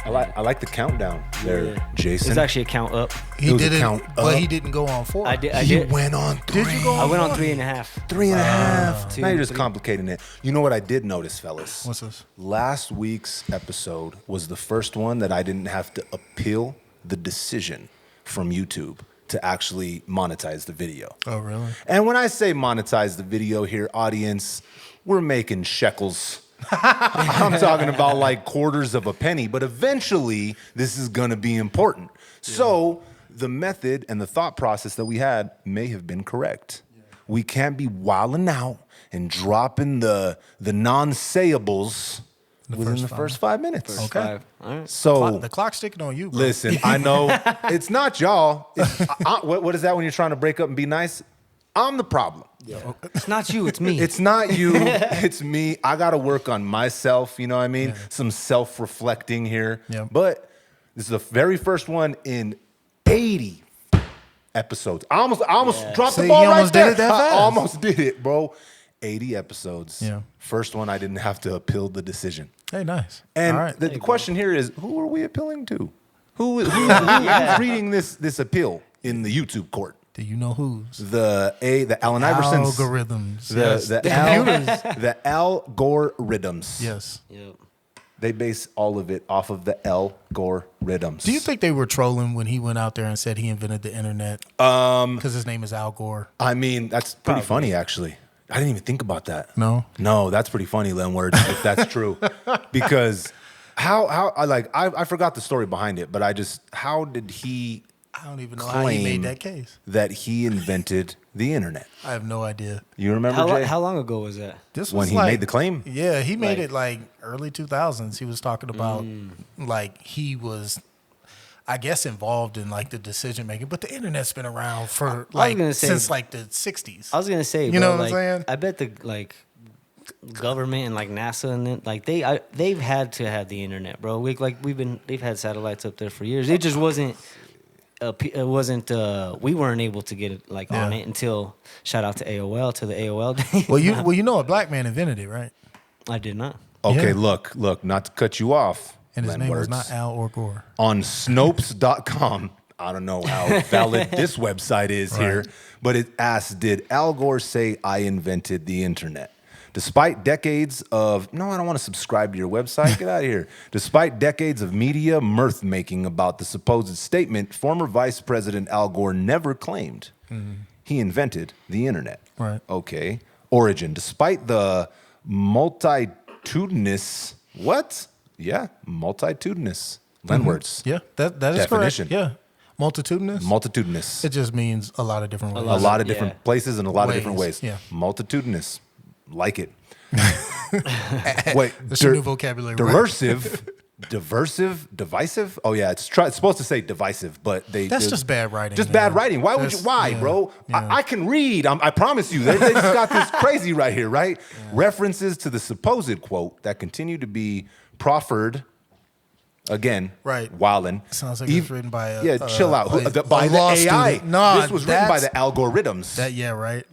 I like the countdown there, Jason. It's actually a count up. He didn't, but he didn't go on 4. I did. He went on 3. Did you go on I went on 4? 3.5. 3.5. Now you're just 3. complicating it. You know what I did notice, fellas? What's this? Last week's episode was the first one that I didn't have to appeal the decision from YouTube to actually monetize the video. Oh, really? And when I say monetize the video here, audience, we're making shekels. I'm talking about like quarters of a penny, but eventually this is going to be important. Yeah. So the method and the thought process that we had may have been correct. Yeah. We can't be wilding out and dropping the non-sayables within the first 5 minutes. Okay. All right. So The clock's ticking on you, bro. listen, I know it's not y'all. What is that when you're trying to break up and be nice? I'm the problem. Yeah. It's not you, it's me. It's not you, it's me. I got to work on myself, you know what I mean? Yeah. Some self-reflecting here. Yeah. But this is the very first one in 80 episodes. I almost dropped the ball right there. Did it that fast. I almost did it, bro. 80 episodes. Yeah. First one, I didn't have to appeal the decision. Hey, nice. And all right. the question here is, who are we appealing to? Who's reading this appeal in the YouTube court? Do you know who's? The Allen Iversons. Algorithms. The algorithms. Yes. Yep. They base all of it off of the algorithms. Do you think they were trolling when he went out there and said he invented the internet? Because his name is Al Gore. I mean, that's pretty funny, actually. I didn't even think about that. No, that's pretty funny, Len Words, if that's true. Because I forgot the story behind it, but how did he? I don't even know how he made that case. That he invented the internet. I have no idea. You remember, Jay? How long ago was that? This was when he made the claim? Yeah, he made it like early 2000s. He was talking about like he was, I guess, involved in like the decision making. But the internet's been around for since like the 60s. I was gonna say, you know what I'm saying? I bet the government and like NASA and then, like they've had to have the internet, bro. They've had satellites up there for years. It just wasn't. We weren't able to get it on it until shout out to AOL, to the AOL day. Well, you know a black man invented it, right? I did not. Okay, look, not to cut you off. And his name was not Al or Gore. On Snopes.com, I don't know how valid this website is here, but it asks, did Al Gore say I invented the internet? Despite decades of, no, I don't want to subscribe to your website. Get out of here. Despite decades of media mirth making about the supposed statement, former Vice President Al Gore never claimed he invented the internet. Right. Okay. Origin. Despite the multitudinous, what? Yeah, multitudinous. Len Words. Yeah, that is definition. Correct. Yeah. Multitudinous? Multitudinous. It just means a lot of different ways. A lot of different places and a lot of different ways. Yeah. Multitudinous. Like it. Wait, that's your new vocabulary. Diversive, divisive. Oh yeah, it's supposed to say divisive, but that's just bad writing. Just bad writing. Why would you? Why, bro? Yeah. I can read. I promise you. They just got this crazy right here, right? Yeah. References to the supposed quote that continue to be proffered. Again, wildin'. Sounds like it's written by chill out. By the AI. No, this was written by the algorithms. Right.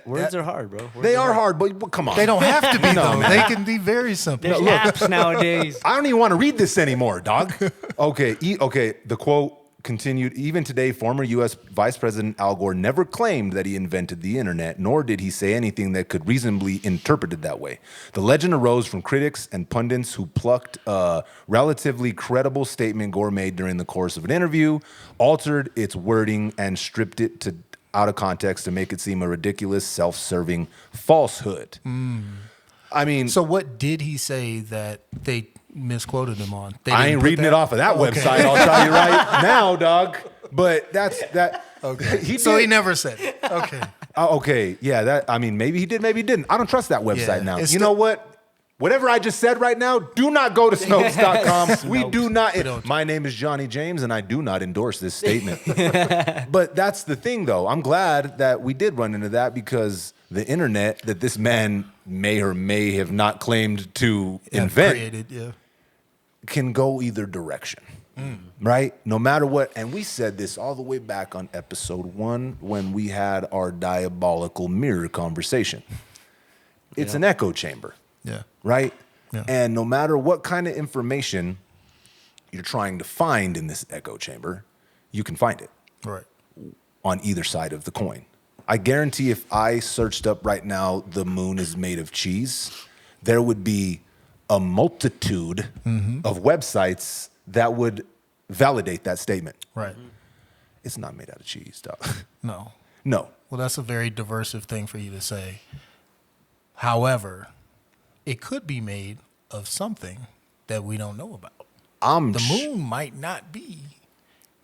Words are hard, bro. They are hard, but come on. They don't have to be though. They can be very simple. There's apps nowadays. I don't even want to read this anymore, dog. Okay. The quote continued. Even today, former U.S. Vice President Al Gore never claimed that he invented the internet, nor did he say anything that could reasonably interpreted that way. The legend arose from critics and pundits who plucked a relatively credible statement Gore made during the course of an interview, altered its wording, and stripped it out of context to make it seem a ridiculous, self-serving falsehood. I mean, so what did he say that they misquoted him on? I ain't reading it off of that website. I'll tell you right now, dog. But that's that. Okay. He never said it. Okay. Okay. Yeah. Maybe he did. Maybe he didn't. I don't trust that website now. You know what? Whatever I just said right now, do not go to Snopes.com. We do not. My name is Johnny James, and I do not endorse this statement. But that's the thing, though. I'm glad that we did run into that because the internet that this man may or may have not claimed to invent can go either direction, right? No matter what. And we said this all the way back on episode 1 when we had our diabolical mirror conversation. It's an echo chamber. Yeah. Right? Yeah. And no matter what kind of information you're trying to find in this echo chamber, you can find it. Right. On either side of the coin. I guarantee if I searched up right now, the moon is made of cheese, there would be a multitude of websites that would validate that statement. Right. It's not made out of cheese, dog. No. No. Well, that's a very diversive thing for you to say. However, it could be made of something that we don't know about. The moon might not be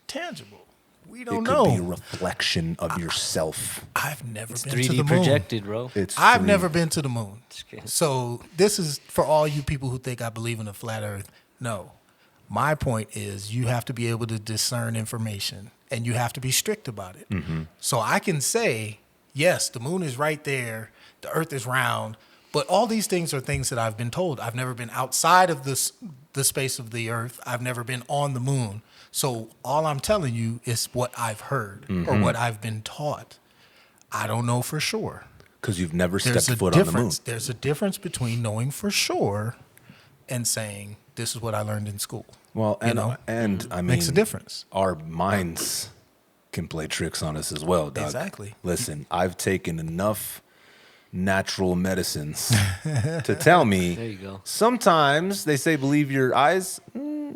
tangible. We don't know. It could be a reflection of yourself. I've never been 3D to the moon. projected, bro. I've never been to the moon. So this is for all you people who think I believe in a flat earth. No. My point is you have to be able to discern information and you have to be strict about it. So I can say, yes, the moon is right there. The earth is round. But all these things are things that I've been told. I've never been outside of the space of the earth. I've never been on the moon. So all I'm telling you is what I've heard or what I've been taught. I don't know for sure. Because you've never stepped foot on the moon. There's a difference between knowing for sure and saying, this is what I learned in school. Well, and I mean, makes a difference. Our minds can play tricks on us as well, dog. Exactly. Listen, I've taken enough natural medicines to tell me There you go. sometimes they say believe your eyes.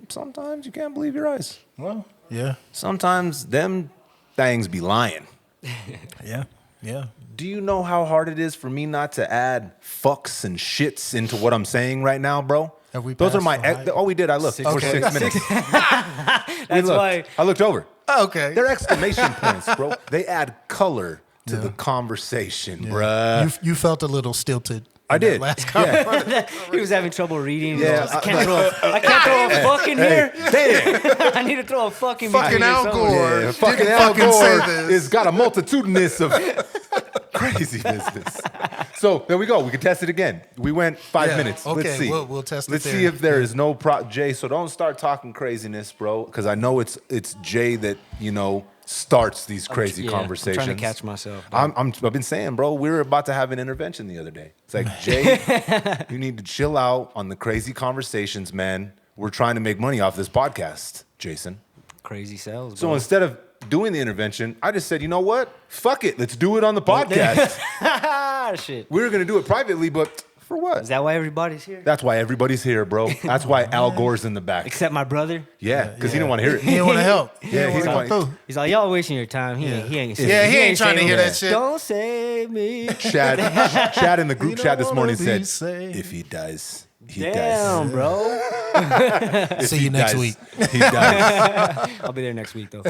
Sometimes you can't believe your eyes. Well, yeah. Sometimes them things be lying. Yeah. Yeah. Do you know how hard it is for me not to add fucks and shits into what I'm saying right now, bro? Have we Those are passed my. the height? Oh, we did. I looked. We're 6 minutes. That's why. I looked over. Okay. They're exclamation points, bro. They add color to the conversation, bruh. You felt a little stilted. I in did. that last comment. He was having trouble reading. Yeah, I can't throw a fuck in here. Damn. I need to throw a fuck in Fucking between Al somewhere. Gore. Yeah, fucking Didn't Al fucking say Gore this. has got a multitudinous of crazy business. So there we go. We can test it again. We went 5 minutes. Okay, Let's see. we'll test it Let's there. see if there is no Jay. So don't start talking craziness, bro, because I know it's Jay that starts these crazy conversations. I'm trying to catch myself. I've been saying, bro, we were about to have an intervention the other day. It's like, Jay, you need to chill out on the crazy conversations, man. We're trying to make money off this podcast, Jason. Crazy sales, So bro. instead of doing the intervention, I just said, you know what? Fuck it. Let's do it on the podcast. Shit. We were going to do it privately, but for what? Is that why everybody's here? That's why everybody's here, bro. That's why Al Gore's in the back. Except my brother. Yeah, because he didn't want to hear it. He didn't want to help. Yeah, he he's didn't like- want to. He's like, y'all wasting your time. He ain't he ain't trying to hear that shit. Don't save me. Chad in the group You chat don't this morning wanna be said, saved. if he dies, he Damn, dies. bro. If See he you next dies, week. He dies. I'll be there next week, though.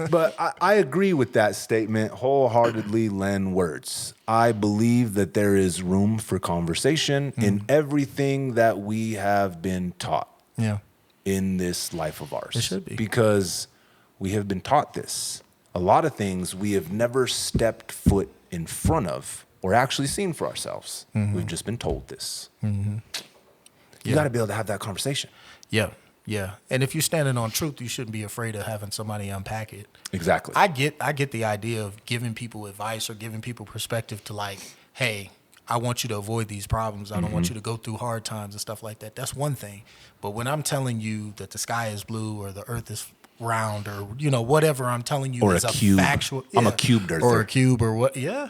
But I agree with that statement wholeheartedly, Len Words. I believe that there is room for conversation in everything that we have been taught Yeah. in this life of ours. It should be. Because we have been taught this. A lot of things we have never stepped foot in front of or actually seen for ourselves. We've just been told this. You got to be able to have that conversation. Yeah. Yeah. And if you're standing on truth, you shouldn't be afraid of having somebody unpack it. Exactly. I get the idea of giving people advice or giving people perspective to like, hey, I want you to avoid these problems. I don't want you to go through hard times and stuff like that. That's one thing. But when I'm telling you that the sky is blue or the earth is round or, whatever I'm telling you Or is a cube. factual. I'm a cubed earther. Or a cube or what. Yeah.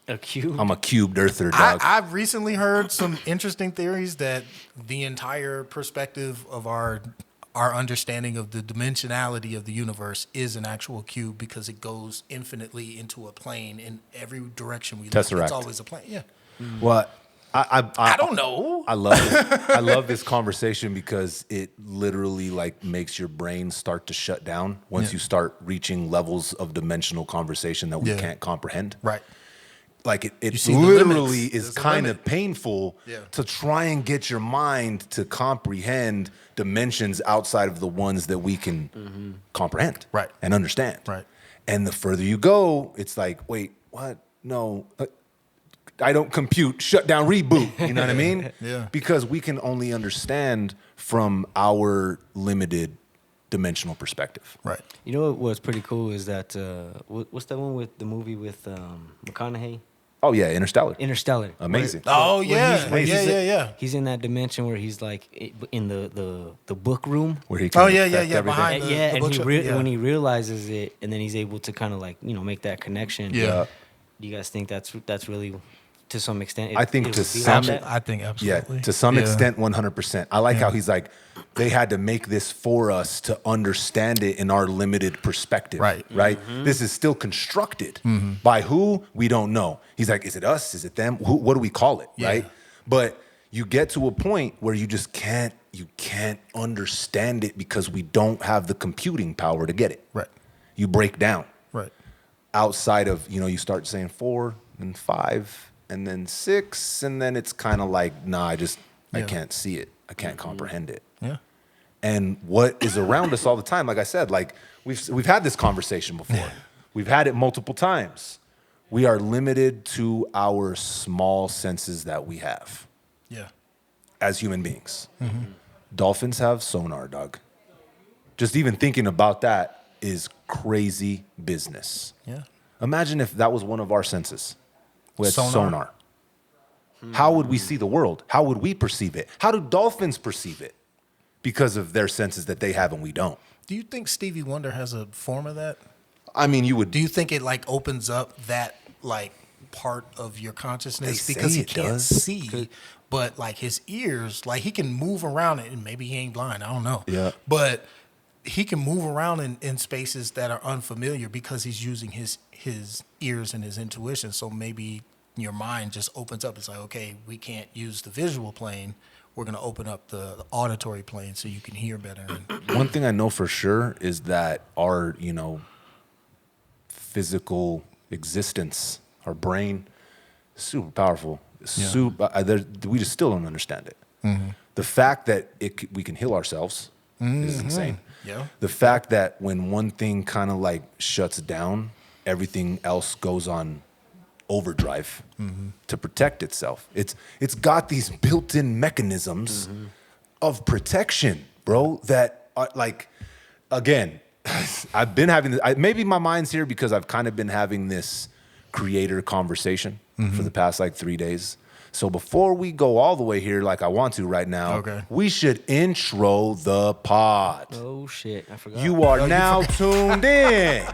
A cube. I'm a cubed earther, dog. I've recently heard some interesting theories that the entire perspective of our understanding of the dimensionality of the universe is an actual cube because it goes infinitely into a plane in every direction we look. Tesseract. It's always a plane. Yeah. Well, I don't know. I love it. I love this conversation because it literally makes your brain start to shut down once you start reaching levels of dimensional conversation that we can't comprehend. Right. Like it see the literally limits. is There's a kind limit. of painful to try and get your mind to comprehend dimensions outside of the ones that we can comprehend and understand. Right. And the further you go, it's like, wait, what? No, I don't compute, shut down, reboot. You know what I mean? Yeah. Because we can only understand from our limited dimensional perspective. Right. You know what's pretty cool is that what's that one with the movie with McConaughey? Oh yeah, Interstellar. Amazing. Oh yeah. He's in that dimension where he's like in the book room where he can behind the and when he realizes it, and then he's able to kind of like make that connection. Yeah. Do you guys think that's really to some extent? I think to some, I think absolutely. Yeah, to some extent, 100%. I like how he's like, they had to make this for us to understand it in our limited perspective. Right. Mm-hmm. This is still constructed by who we don't know. He's like, is it us? Is it them? What do we call it? Yeah. Right. But you get to a point where you just can't understand it because we don't have the computing power to get it. Right. You break down. Right. Outside of, you start saying 4 and 5 and then 6, and then it's kind of like, nah, I can't see it. I can't comprehend it. Yeah. And what is around us all the time, like I said, like we've had this conversation before. We've had it multiple times. We are limited to our small senses that we have. Yeah. As human beings. Mm-hmm. Dolphins have sonar, dog. Just even thinking about that is crazy business. Yeah. Imagine if that was one of our senses. With sonar. How would we see the world? How would we perceive it? How do dolphins perceive it? Because of their senses that they have and we don't. Do you think Stevie Wonder has a form of that? I mean, you would. Do you think it like opens up that like part of your consciousness? Because he can't see, but like his ears, like he can move around it, and maybe he ain't blind. I don't know. Yeah. But he can move around in spaces that are unfamiliar because he's using his ears and his intuition. So maybe your mind just opens up. It's like, okay, we can't use the visual plane. We're going to open up the auditory plane so you can hear better. One thing I know for sure is that our, physical existence, our brain, super powerful. We just still don't understand it. Mm-hmm. The fact that we can heal ourselves is insane. Yeah. The fact that when one thing kind of like shuts down, everything else goes on overdrive to protect itself. It's got these built-in mechanisms of protection, bro, that are like, again, I've been having this, maybe my mind's here because I've kind of been having this creator conversation for the past like 3 days. So before we go all the way here like I want to right now, we should intro the pod. Oh, shit. I forgot. You are now tuned in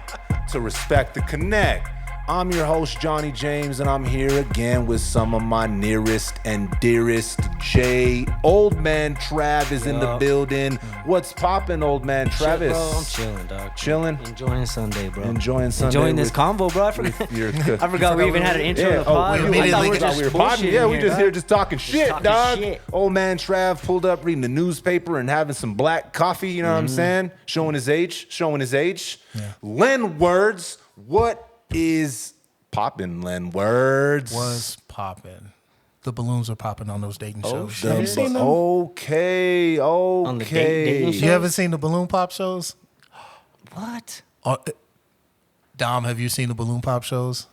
to Respect the Connect. I'm your host, Johnny James, and I'm here again with some of my nearest and dearest. Jay, Old Man Trav is in the building. What's poppin', Old Man Travis? Bro, I'm chilling, dog. Chilling? Enjoying Sunday, bro. Enjoying Sunday. Enjoying this combo, bro. I forgot we even had an intro to the pod. We thought we were podding. Yeah, we just here just talking shit, dog. Old Man Trav pulled up reading the newspaper and having some black coffee, you know what I'm saying? Showing his age. Yeah. Len Words, what is poppin', Len Words? Was poppin'. The balloons are popping on those dating shows. Have you seen them? Okay. On the dating shows? You haven't seen the balloon pop shows? What? Dom, have you seen the balloon pop shows?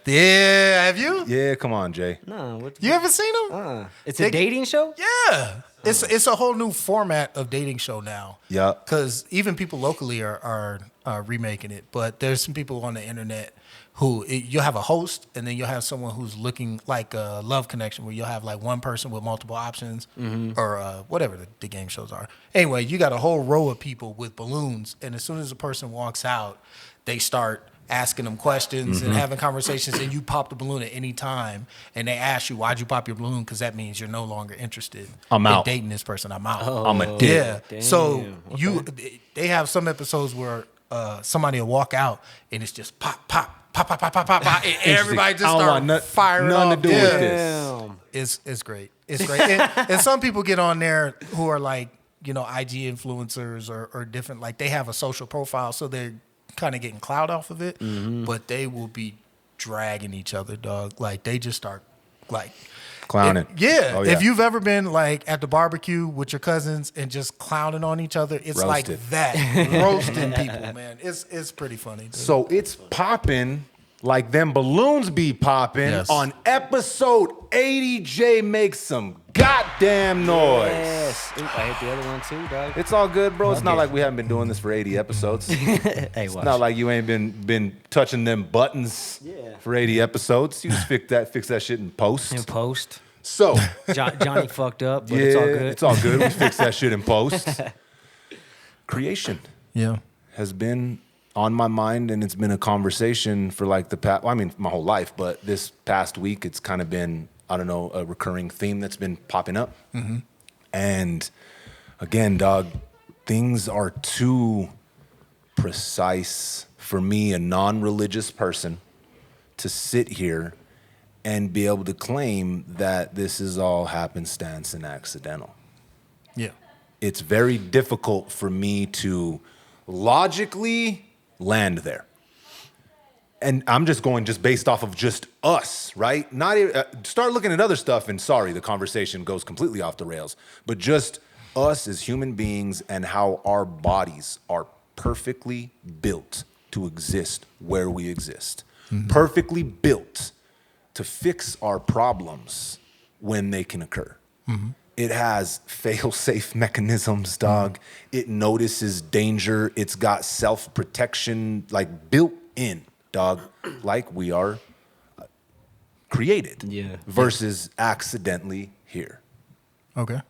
Yeah, have you? Yeah, come on, Jay. No. You haven't seen them? It's a dating show? Yeah. It's a whole new format of dating show now. Yeah. Because even people locally are remaking it. But there's some people on the internet who you'll have a host and then you'll have someone who's looking like a love connection where you'll have like one person with multiple options or whatever the game shows are. Anyway, you got a whole row of people with balloons. And as soon as a person walks out, they start asking them questions and having conversations, and you pop the balloon at any time, and they ask you, why'd you pop your balloon? Because that means you're no longer interested in dating this person. I'm out. I'm a dick. Yeah. Damn. So they have some episodes where somebody will walk out, and it's just pop, pop, pop, pop, pop, pop, pop, pop, and everybody just start firing nothing off. To do with this. It's great. It's great. And some people get on there who are like, IG influencers or different, like they have a social profile, so they're kind of getting clout off of it, but they will be dragging each other, dog. Like they just start like clowning. If you've ever been like at the barbecue with your cousins and just clowning on each other, it's roasted. Like that. Roasting people, man. It's pretty funny, dude. So it's popping like them balloons be popping on episode 80. Jay makes some goddamn noise. Yes. Ooh, I hit the other one too, dog. It's all good, bro. It's not like we haven't been doing this for 80 episodes. Hey, it's not like you ain't been touching them buttons for 80 episodes. You just fix that shit in post. So Johnny fucked up, but it's all good. It's all good. We fix that shit in post. Creation has been on my mind, and it's been a conversation for like the past, my whole life, but this past week it's kind of been, I don't know, a recurring theme that's been popping up. And again, dog, things are too precise for me, a non-religious person, to sit here and be able to claim that this is all happenstance and accidental. Yeah. It's very difficult for me to logically land there. And I'm just going based off of just us, right? Not start looking at other stuff, and sorry, the conversation goes completely off the rails. But just us as human beings and how our bodies are perfectly built to exist where we exist. Perfectly built to fix our problems when they can occur. It has fail-safe mechanisms, dog. It notices danger. It's got self-protection, like built in, dog, like we are created versus accidentally here. Okay.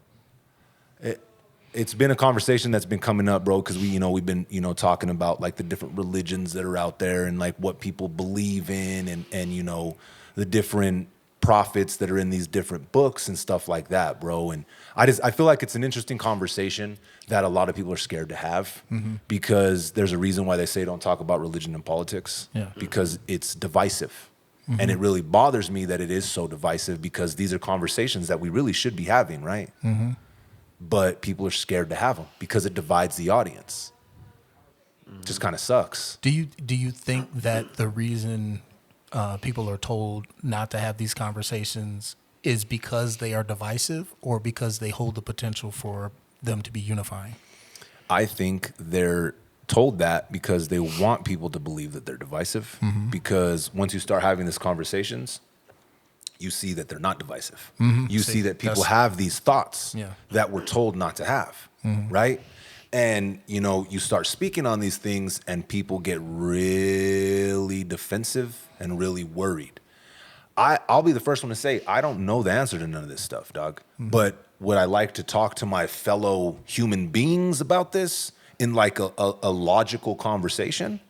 It's been a conversation that's been coming up, bro, because we've been talking about like the different religions that are out there and like what people believe in and the different prophets that are in these different books and stuff like that, bro. And I feel like it's an interesting conversation that a lot of people are scared to have because there's a reason why they say don't talk about religion and politics because it's divisive. And it really bothers me that it is so divisive because these are conversations that we really should be having, right? But people are scared to have them because it divides the audience. Just kind of sucks. Do you think that the reason people are told not to have these conversations is because they are divisive or because they hold the potential for them to be unifying? I think they're told that because they want people to believe that they're divisive. Because once you start having these conversations, you see that they're not divisive. You see that people have these thoughts that we're told not to have, right? And, you start speaking on these things and people get really defensive and really worried. I'll be the first one to say, I don't know the answer to none of this stuff, dog. But would I like to talk to my fellow human beings about this in like a logical conversation?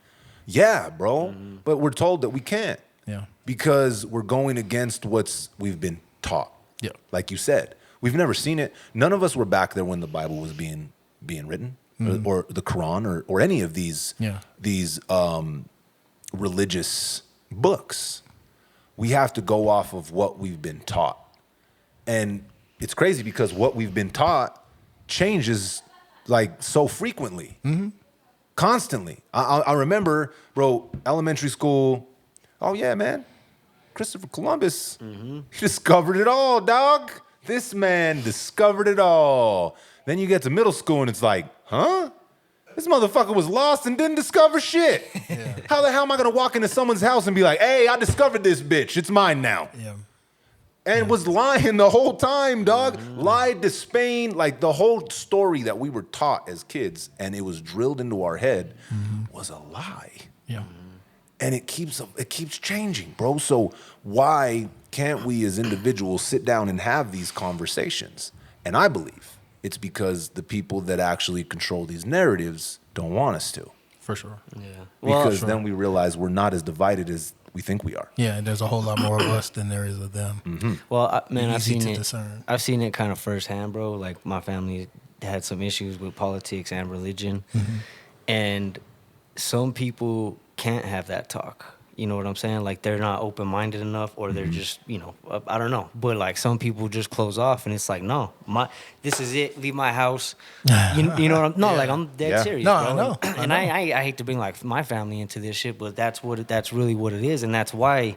Yeah, bro. But we're told that we can't. Yeah. Because we're going against we've been taught. Yeah. Like you said, we've never seen it. None of us were back there when the Bible was being written, or the Quran, or any of these religious books. We have to go off of what we've been taught. And it's crazy because what we've been taught changes like so frequently, constantly. I remember, bro, elementary school. Oh yeah, man, Christopher Columbus, he discovered it all, dog. This man discovered it all. Then you get to middle school and it's like, huh? This motherfucker was lost and didn't discover shit. Yeah. How the hell am I gonna walk into someone's house and be like, hey, I discovered this bitch, it's mine now? Yeah. And was lying the whole time, dog. Lied to Spain. Like the whole story that we were taught as kids and it was drilled into our head was a lie. Yeah. And it keeps changing, bro. So why can't we as individuals sit down and have these conversations? And I believe it's because the people that actually control these narratives don't want us to. For sure. Yeah. Because then we realize we're not as divided as we think we are. Yeah, and there's a whole lot more of us than there is of them. Well, man, I've seen it. Discern. I've seen it kind of firsthand, bro. Like my family had some issues with politics and religion, and some people can't have that talk. You know what I'm saying? Like they're not open-minded enough, or they're just, I don't know. But like some people just close off, and it's like, no, this is it. Leave my house. You know what I'm? No, like I'm dead serious. No, bro. I know. And I hate to bring like my family into this shit, but that's really what it is, and that's why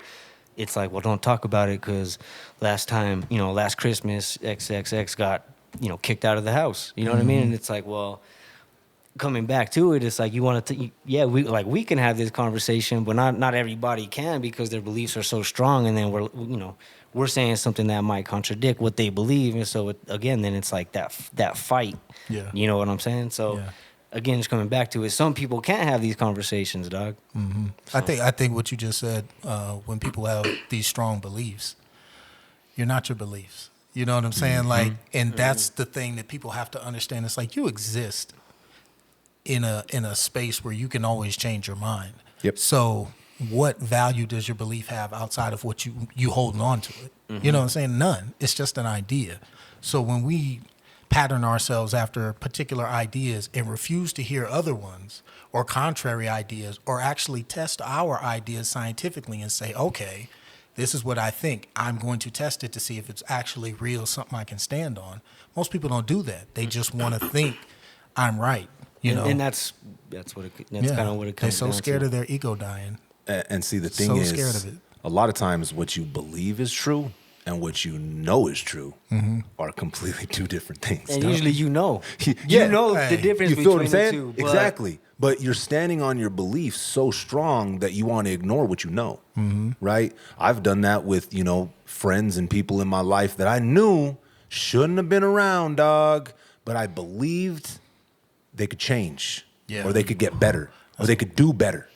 it's like, well, don't talk about it because last Christmas, XXX got kicked out of the house. You know what I mean? And it's like, well, coming back to it, it's like you want to, we can have this conversation, but not everybody can because their beliefs are so strong, and then we're saying something that might contradict what they believe, and so then it's like that fight. Yeah. You know what I'm saying? So. Yeah. Again, it's coming back to it. Some people can't have these conversations, dog. Mm-hmm. So. I think what you just said, when people have these strong beliefs, you're not your beliefs. You know what I'm saying? Mm-hmm. Like, and that's the thing that people have to understand. It's like you exist in a space where you can always change your mind. Yep. So what value does your belief have outside of what you holding on to it? Mm-hmm. You know what I'm saying? None. It's just an idea. So when we pattern ourselves after particular ideas and refuse to hear other ones or contrary ideas, or actually test our ideas scientifically and say, okay, this is what I think. I'm going to test it to see if it's actually real, something I can stand on. Most people don't do that. They just want to think I'm right. You know, and that's kind of what it comes down to. They're so scared of their ego dying. And see, the thing is, scared of it. A lot of times what you believe is true and what you know is true are completely two different things. And usually you know the difference between the two. Exactly. But you're standing on your beliefs so strong that you want to ignore what you know, right? I've done that with, friends and people in my life that I knew shouldn't have been around, dog, but I believed they could change, or they could get better, or they could do better,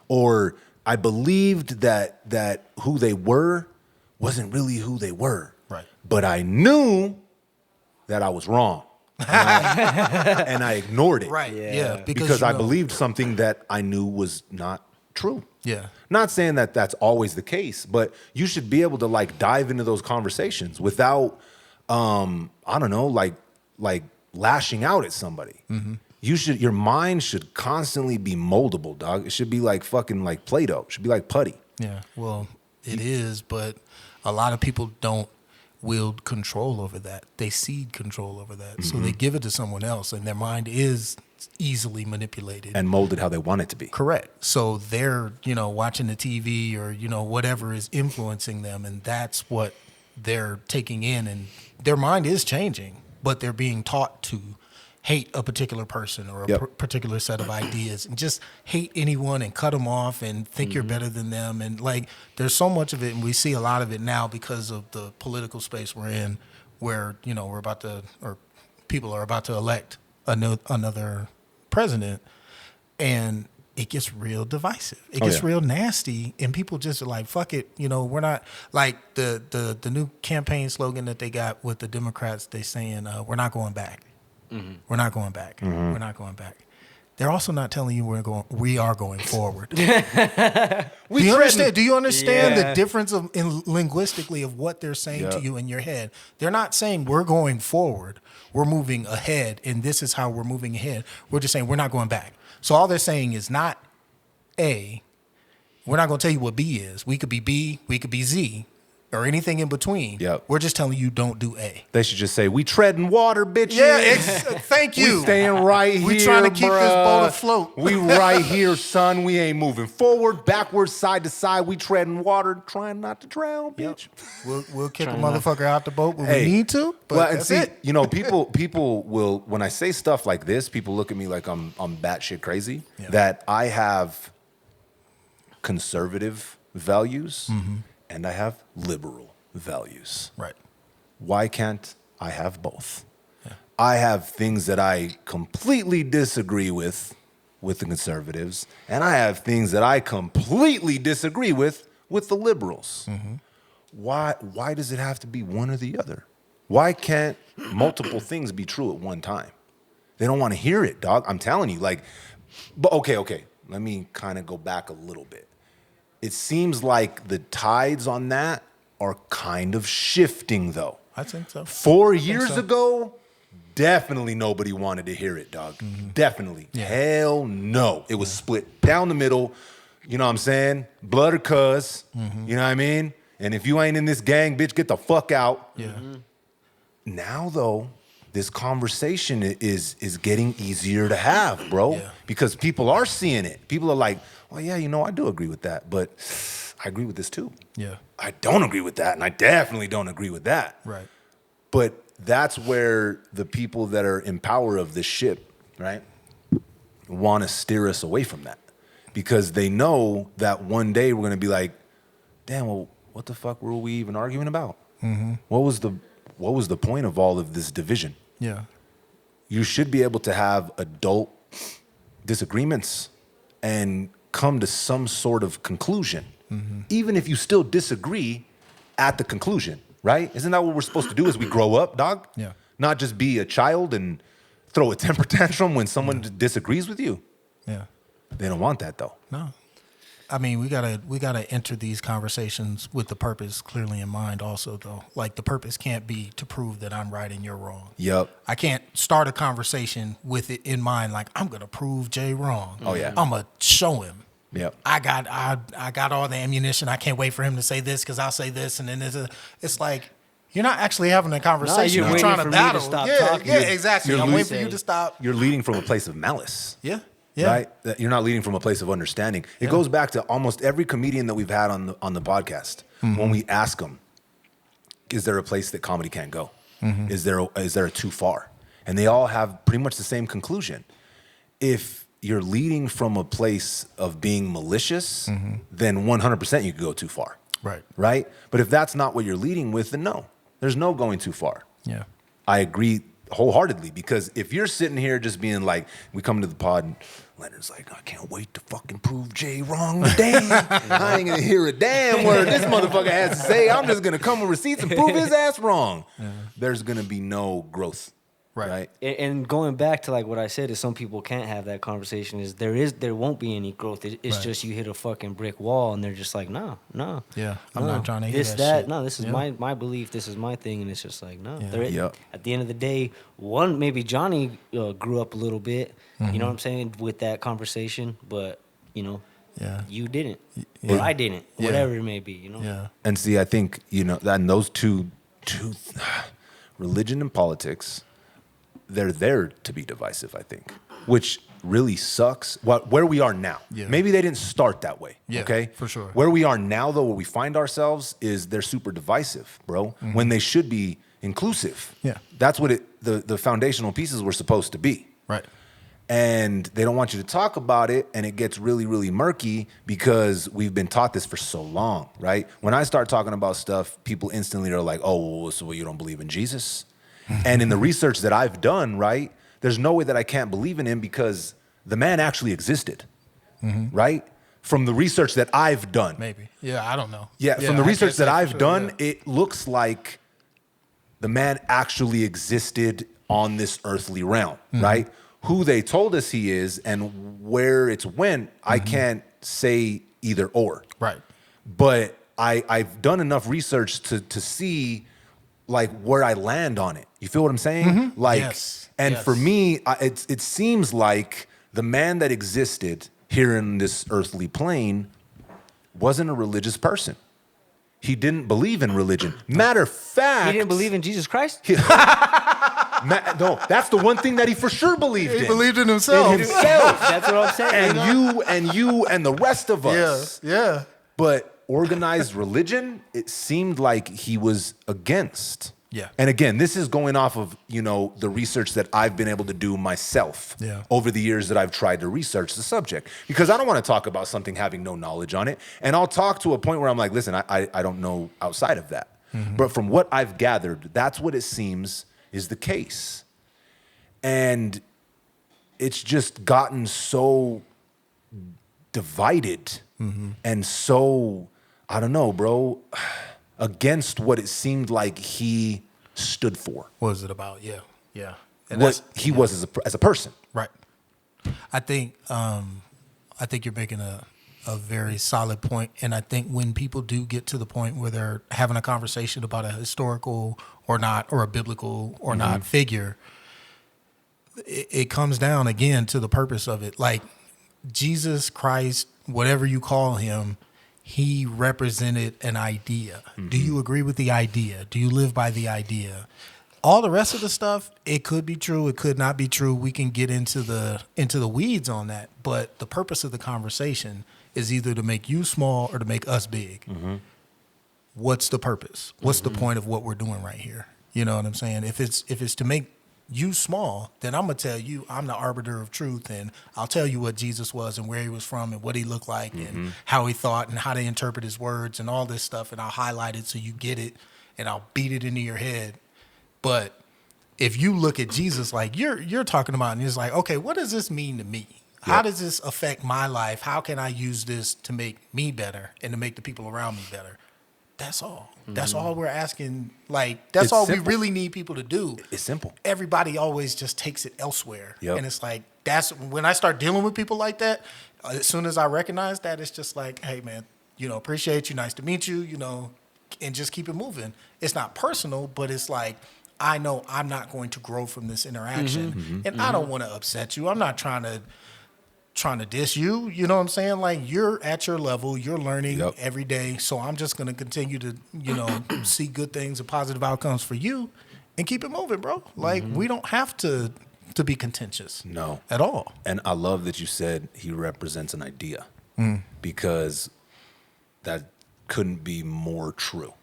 or I believed that who they were wasn't really who they were. Right. But I knew that I was wrong. And I ignored it. Right. Yeah. Because I believed something that I knew was not true. Yeah. Not saying that that's always the case, but you should be able to dive into those conversations without, lashing out at somebody. Mm-hmm. Your mind should constantly be moldable, dog. It should be like fucking like Play-Doh. It should be like putty. Yeah. Well, it is, but a lot of people don't wield control over that. They cede control over that. So they give it to someone else, and their mind is easily manipulated. And molded how they want it to be. Correct. So they're, watching the TV or, whatever is influencing them, and that's what they're taking in, and their mind is changing, but they're being taught to hate a particular person or a particular set of ideas, and just hate anyone and cut them off and think you're better than them. And there's so much of it, and we see a lot of it now because of the political space we're in, where people are about to elect another president, and it gets real divisive. It gets real nasty, and people just are like, fuck it. We're not like the new campaign slogan that they got with the Democrats. They saying, we're not going back. Mm-hmm. We're not going back. Mm-hmm. We're not going back. They're also not telling you we are going forward. Do you understand the difference linguistically of what they're saying to you in your head? They're not saying we're going forward. We're moving ahead, and this is how we're moving ahead. We're just saying we're not going back. So all they're saying is not A. We're not going to tell you what B is. We could be B. We could be Z. Or anything in between. Yep. We're just telling you don't do A. They should just say, we treading water, bitches. Yeah, thank you. We staying right here, we trying to keep this boat afloat. We right here, son. We ain't moving forward, backwards, side to side. We treading water, trying not to drown, bitch. We'll kick a motherfucker out the boat when we need to, but that's it. People will, when I say stuff like this, people look at me like I'm batshit crazy, that I have conservative values, and I have liberal values. Right. Why can't I have both? Yeah. I have things that I completely disagree with the conservatives, and I have things that I completely disagree with the liberals. Mm-hmm. Why does it have to be one or the other? Why can't multiple things be true at one time? They don't want to hear it, dog. I'm telling you, but okay. Let me kind of go back a little bit. It seems like the tides on that are kind of shifting, though. I think so. 4 years ago, definitely nobody wanted to hear it, dog. Mm-hmm. Definitely. Yeah. Hell no. It was split down the middle. You know what I'm saying? Blood or cuz. Mm-hmm. You know what I mean? And if you ain't in this gang, bitch, get the fuck out. Yeah. Mm-hmm. Now, though, this conversation is getting easier to have, bro. Yeah. Because people are seeing it. People are like, well, yeah, I do agree with that, but I agree with this too. Yeah. I don't agree with that, and I definitely don't agree with that. Right. But that's where the people that are in power of this ship, right? want to steer us away from that because they know that one day we're going to be like, damn, well, what the fuck were we even arguing about? Mm-hmm. What was the point of all of this division? Yeah. You should be able to have adult disagreements and come to some sort of conclusion, even if you still disagree at the conclusion, right? Isn't that what we're supposed to do as we grow up, dog? Yeah. Not just be a child and throw a temper tantrum when someone disagrees with you. Yeah. They don't want that, though. No. I mean, we gotta enter these conversations with the purpose clearly in mind also, though. Like, the purpose can't be to prove that I'm right and you're wrong. Yep. I can't start a conversation with it in mind, like, I'm gonna prove Jay wrong. Oh, yeah. I'm gonna show him. Yep. I got all the ammunition. I can't wait for him to say this because I'll say this, and then it's like, you're not actually having a conversation. No, you're trying to battle. talking. Yeah, exactly. I'm waiting for you to stop. You're leading from a place of malice. Yeah. Yeah. Right? That you're not leading from a place of understanding. It goes back to almost every comedian that we've had on the podcast. When we ask them, is there a place that comedy can't go? Is there a too far? And they all have pretty much the same conclusion. If you're leading from a place of being malicious, then 100% you could go too far. Right. Right? But if that's not what you're leading with, then no. There's no going too far. Yeah. I agree wholeheartedly, because if you're sitting here just being like, we come to the pod and Leonard's like, I can't wait to fucking prove Jay wrong today. I ain't gonna hear a damn word this motherfucker has to say. I'm just gonna come with receipts and prove his ass wrong. There's gonna be no growth. Right. And going back to like what I said is some people can't have that conversation is there won't be any growth. It's just you hit a fucking brick wall and they're just like, no. Yeah. I'm not trying to hear this, that shit. No, this is my belief. This is my thing. And it's just like, no. Yeah. At the end of the day, maybe Johnny grew up a little bit, you know what I'm saying, with that conversation, but, you know, you didn't. Or I didn't. Whatever it may be, you know? Yeah. And see, I think, you know, and those two religion and politics, they're there to be divisive, I think, which really sucks. Where we are now. Yeah. Maybe they didn't start that way, okay? For sure. Where we are now, though, where we find ourselves is they're super divisive, bro, when they should be inclusive. Yeah. That's what the foundational pieces were supposed to be. Right. And they don't want you to talk about it, and it gets really, really murky because we've been taught this for so long, right? When I start talking about stuff, people instantly are like, oh, well, so you don't believe in Jesus? And in the research that I've done, right, there's no way that I can't believe in him because the man actually existed, right? From the research that I've done. Maybe. Yeah, I don't know. Yeah, from the research that I've done, it looks like the man actually existed on this earthly realm, right? Who they told us he is and where it's went, I can't say either or. Right. But I've done enough research to see like where I land on it. You feel what I'm saying? Like, for me, it seems like the man that existed here in this earthly plane wasn't a religious person. He didn't believe in religion. Matter of fact, he didn't believe in Jesus Christ? No, that's the one thing that he for sure believed in. He believed in himself. That's what I'm saying. And you and the rest of us. Yeah. But organized religion, it seemed like he was against. Yeah. And again, this is going off of, you know, the research that I've been able to do myself over the years that I've tried to research the subject. Because I don't want to talk about something having no knowledge on it. And I'll talk to a point where I'm like, listen, I don't know outside of that. But from what I've gathered, that's what it seems is the case. And it's just gotten so divided and so, I don't know, bro, against what it seemed like he stood for. What was it about? Yeah. And what he was as a person. Right. I think you're making a very solid point, and I think when people do get to the point where they're having a conversation about a historical or not, or a biblical or not figure, it comes down again to the purpose of it. Like Jesus Christ, whatever you call him, he represented an idea. Do you agree with the idea? Do you live by the idea? All the rest of the stuff, it could be true, it could not be true. We can get into the weeds on that, but the purpose of the conversation is either to make you small or to make us big. What's the purpose? What's the point of what we're doing right here? You know what I'm saying? If it's to make you small, then I'm going to tell you I'm the arbiter of truth, and I'll tell you what Jesus was and where he was from and what he looked like and how he thought and how to interpret his words and all this stuff, and I'll highlight it so you get it, and I'll beat it into your head. But if you look at Jesus like you're talking about, and it's like, okay, what does this mean to me? How does this affect my life? How can I use this to make me better and to make the people around me better? That's all. That's all we're asking. Like, that's all we really need people to do. It's simple. Everybody always just takes it elsewhere. And it's like, that's when I start dealing with people like that, as soon as I recognize that, it's just like, hey, man, appreciate you. Nice to meet you, and just keep it moving. It's not personal, but it's like, I know I'm not going to grow from this interaction. And I don't want to upset you. I'm not trying to diss you, you know what I'm saying? Like, you're at your level, you're learning every day. So I'm just going to continue to, see good things and positive outcomes for you and keep it moving, bro. Like, we don't have to be contentious. No. At all. And I love that you said he represents an idea because that couldn't be more true.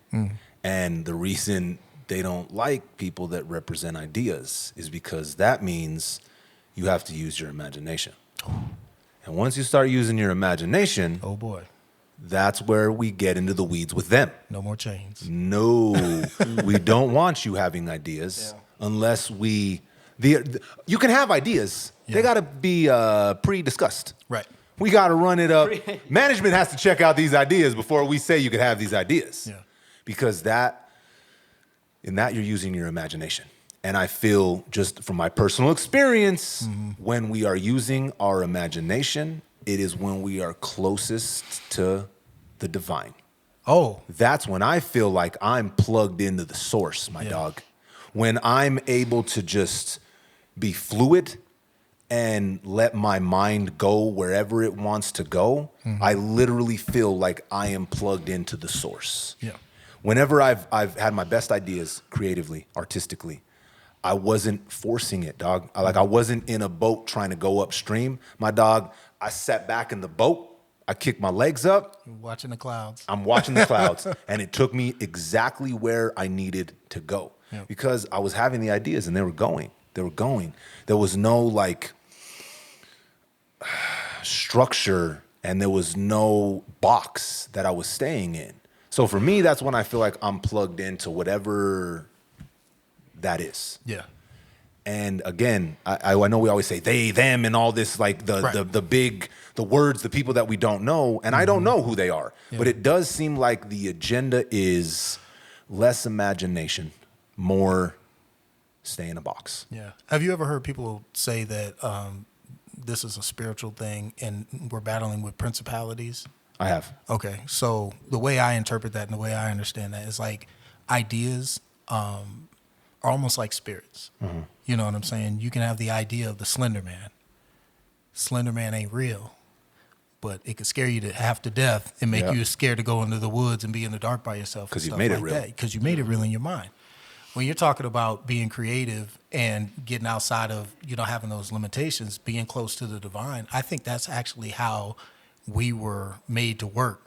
And the reason they don't like people that represent ideas is because that means you have to use your imagination. And once you start using your imagination, oh boy, that's where we get into the weeds with them. No more chains. No, we don't want you having ideas unless you can have ideas. They got to be pre-discussed. Right. We got to run it up. Management has to check out these ideas before we say you could have these ideas. Yeah. Because in that you're using your imagination. And I feel, just from my personal experience, when we are using our imagination, it is when we are closest to the divine. Oh. That's when I feel like I'm plugged into the source, my dog. When I'm able to just be fluid and let my mind go wherever it wants to go, I literally feel like I am plugged into the source. Yeah. Whenever I've had my best ideas creatively, artistically, I wasn't forcing it, dog. I wasn't in a boat trying to go upstream. My dog, I sat back in the boat. I kicked my legs up. You're watching the clouds. I'm watching the clouds. And it took me exactly where I needed to go. Yep. Because I was having the ideas and they were going. They were going. There was no structure and there was no box that I was staying in. So for me, that's when I feel like I'm plugged into whatever that is. Yeah. And again, I know we always say they, them, and all this, like the words, the people that we don't know, and I don't know who they are. Yeah. But it does seem like the agenda is less imagination, more stay in a box. Yeah. Have you ever heard people say that this is a spiritual thing and we're battling with principalities? I have. Okay. So the way I interpret that and the way I understand that is like ideas are almost like spirits. You know what I'm saying? You can have the idea of the Slender Man. Slender Man ain't real, but it could scare you to half to death and make you scared to go into the woods and be in the dark by yourself. Because you made it real. Because you made it real in your mind. When you're talking about being creative and getting outside of, having those limitations, being close to the divine, I think that's actually how we were made to work.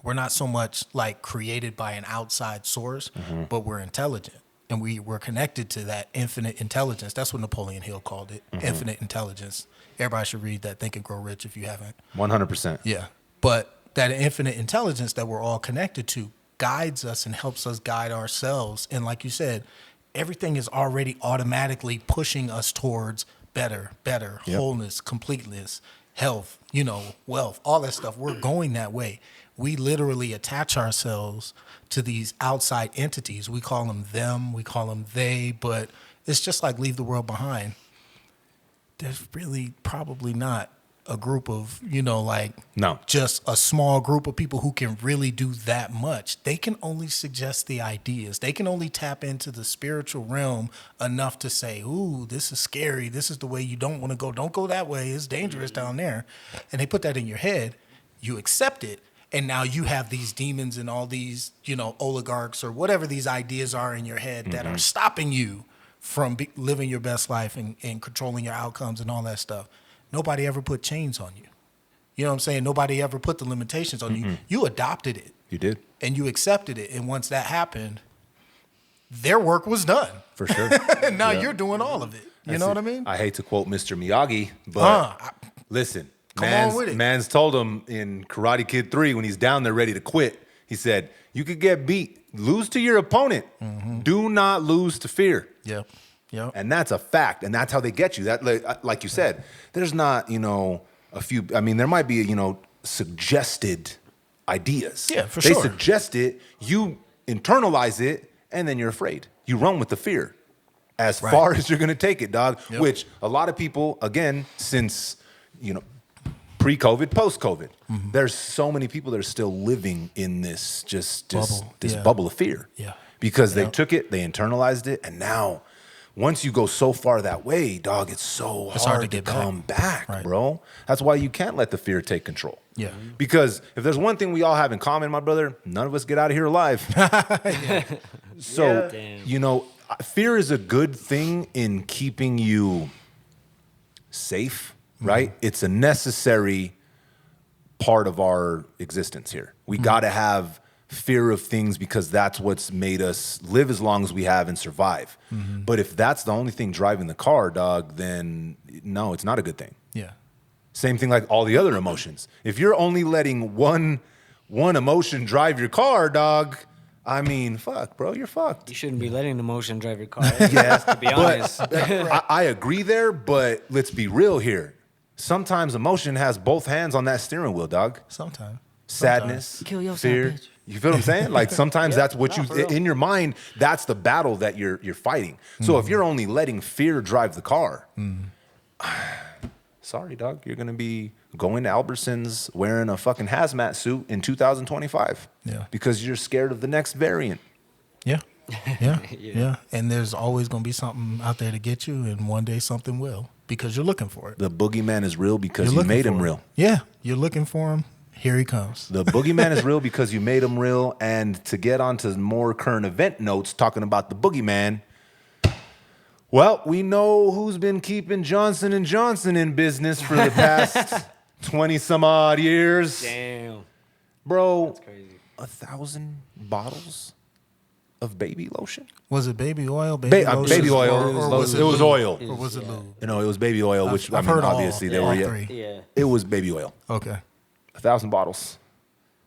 We're not so much like created by an outside source, but we're intelligent. And we're connected to that infinite intelligence. That's what Napoleon Hill called it, infinite intelligence. Everybody should read that, Think and Grow Rich, if you haven't. 100%. Yeah. But that infinite intelligence that we're all connected to guides us and helps us guide ourselves. And like you said, everything is already automatically pushing us towards better, wholeness, completeness, health, wealth, all that stuff. We're going that way. We literally attach ourselves to these outside entities. We call them them, we call them they, but it's just like leave the world behind. There's really probably not a group of, no, just a small group of people who can really do that much. They can only suggest the ideas. They can only tap into the spiritual realm enough to say, ooh, this is scary. This is the way you don't want to go. Don't go that way. It's dangerous down there. And they put that in your head. You accept it. And now you have these demons and all these, oligarchs or whatever these ideas are in your head that are stopping you from living your best life and controlling your outcomes and all that stuff. Nobody ever put chains on you. You know what I'm saying? Nobody ever put the limitations on you. You adopted it. You did. And you accepted it. And once that happened, their work was done. For sure. Now you're doing all of it. You know what I mean? I hate to quote Mr. Miyagi, but listen, man's told him in Karate Kid 3 when he's down there ready to quit, he said, you could get beat. Lose to your opponent. Do not lose to fear. Yeah. Yeah. And that's a fact. And that's how they get you. That, like you said, there's not, a few, I mean, there might be, suggested ideas. Yeah, for sure. They sure. suggest it, you internalize it, and then you're afraid. You run with the fear as far as you're going to take it, dog. Yep. Which a lot of people, again, since, pre-COVID, post-COVID, there's so many people that are still living in this bubble of fear. Yeah. Because they took it, they internalized it, and now once you go so far that way, dog, it's hard to come back, bro. That's why you can't let the fear take control. Yeah. Because if there's one thing we all have in common, my brother, none of us get out of here alive. So, fear is a good thing in keeping you safe, right? It's a necessary part of our existence here. We got to have fear of things because that's what's made us live as long as we have and survive. But if that's the only thing driving the car, dog, then no, it's not a good thing. Yeah. Same thing like all the other emotions. If you're only letting one emotion drive your car, dog, I mean, fuck, bro, you're fucked. You shouldn't be letting emotion drive your car. Yes, to be honest. I agree there, but let's be real here. Sometimes emotion has both hands on that steering wheel, dog. Sometimes. Sadness, Kill yourself, fear. bitch. You feel what I'm saying? Like sometimes that's what in your mind, that's the battle that you're fighting. So if you're only letting fear drive the car, sorry, dog, you're gonna be going to Albertsons wearing a fucking hazmat suit in 2025. Yeah. Because you're scared of the next variant. Yeah. Yeah. And there's always gonna be something out there to get you, and one day something will, because you're looking for it. The boogeyman is real because you made him real. Yeah. You're looking for him. Here he comes. The boogeyman is real because you made him real. And to get onto more current event notes talking about the boogeyman, well, we know who's been keeping Johnson & Johnson in business for the past 20 some odd years. Damn. Bro, That's crazy. 1,000 bottles of baby lotion? Was it baby oil? Baby oil. Or was it was oil. Or was it lube? No, it was baby oil, which I've heard obviously they all were. three. Yeah. It was baby oil. Okay. 1,000 bottles.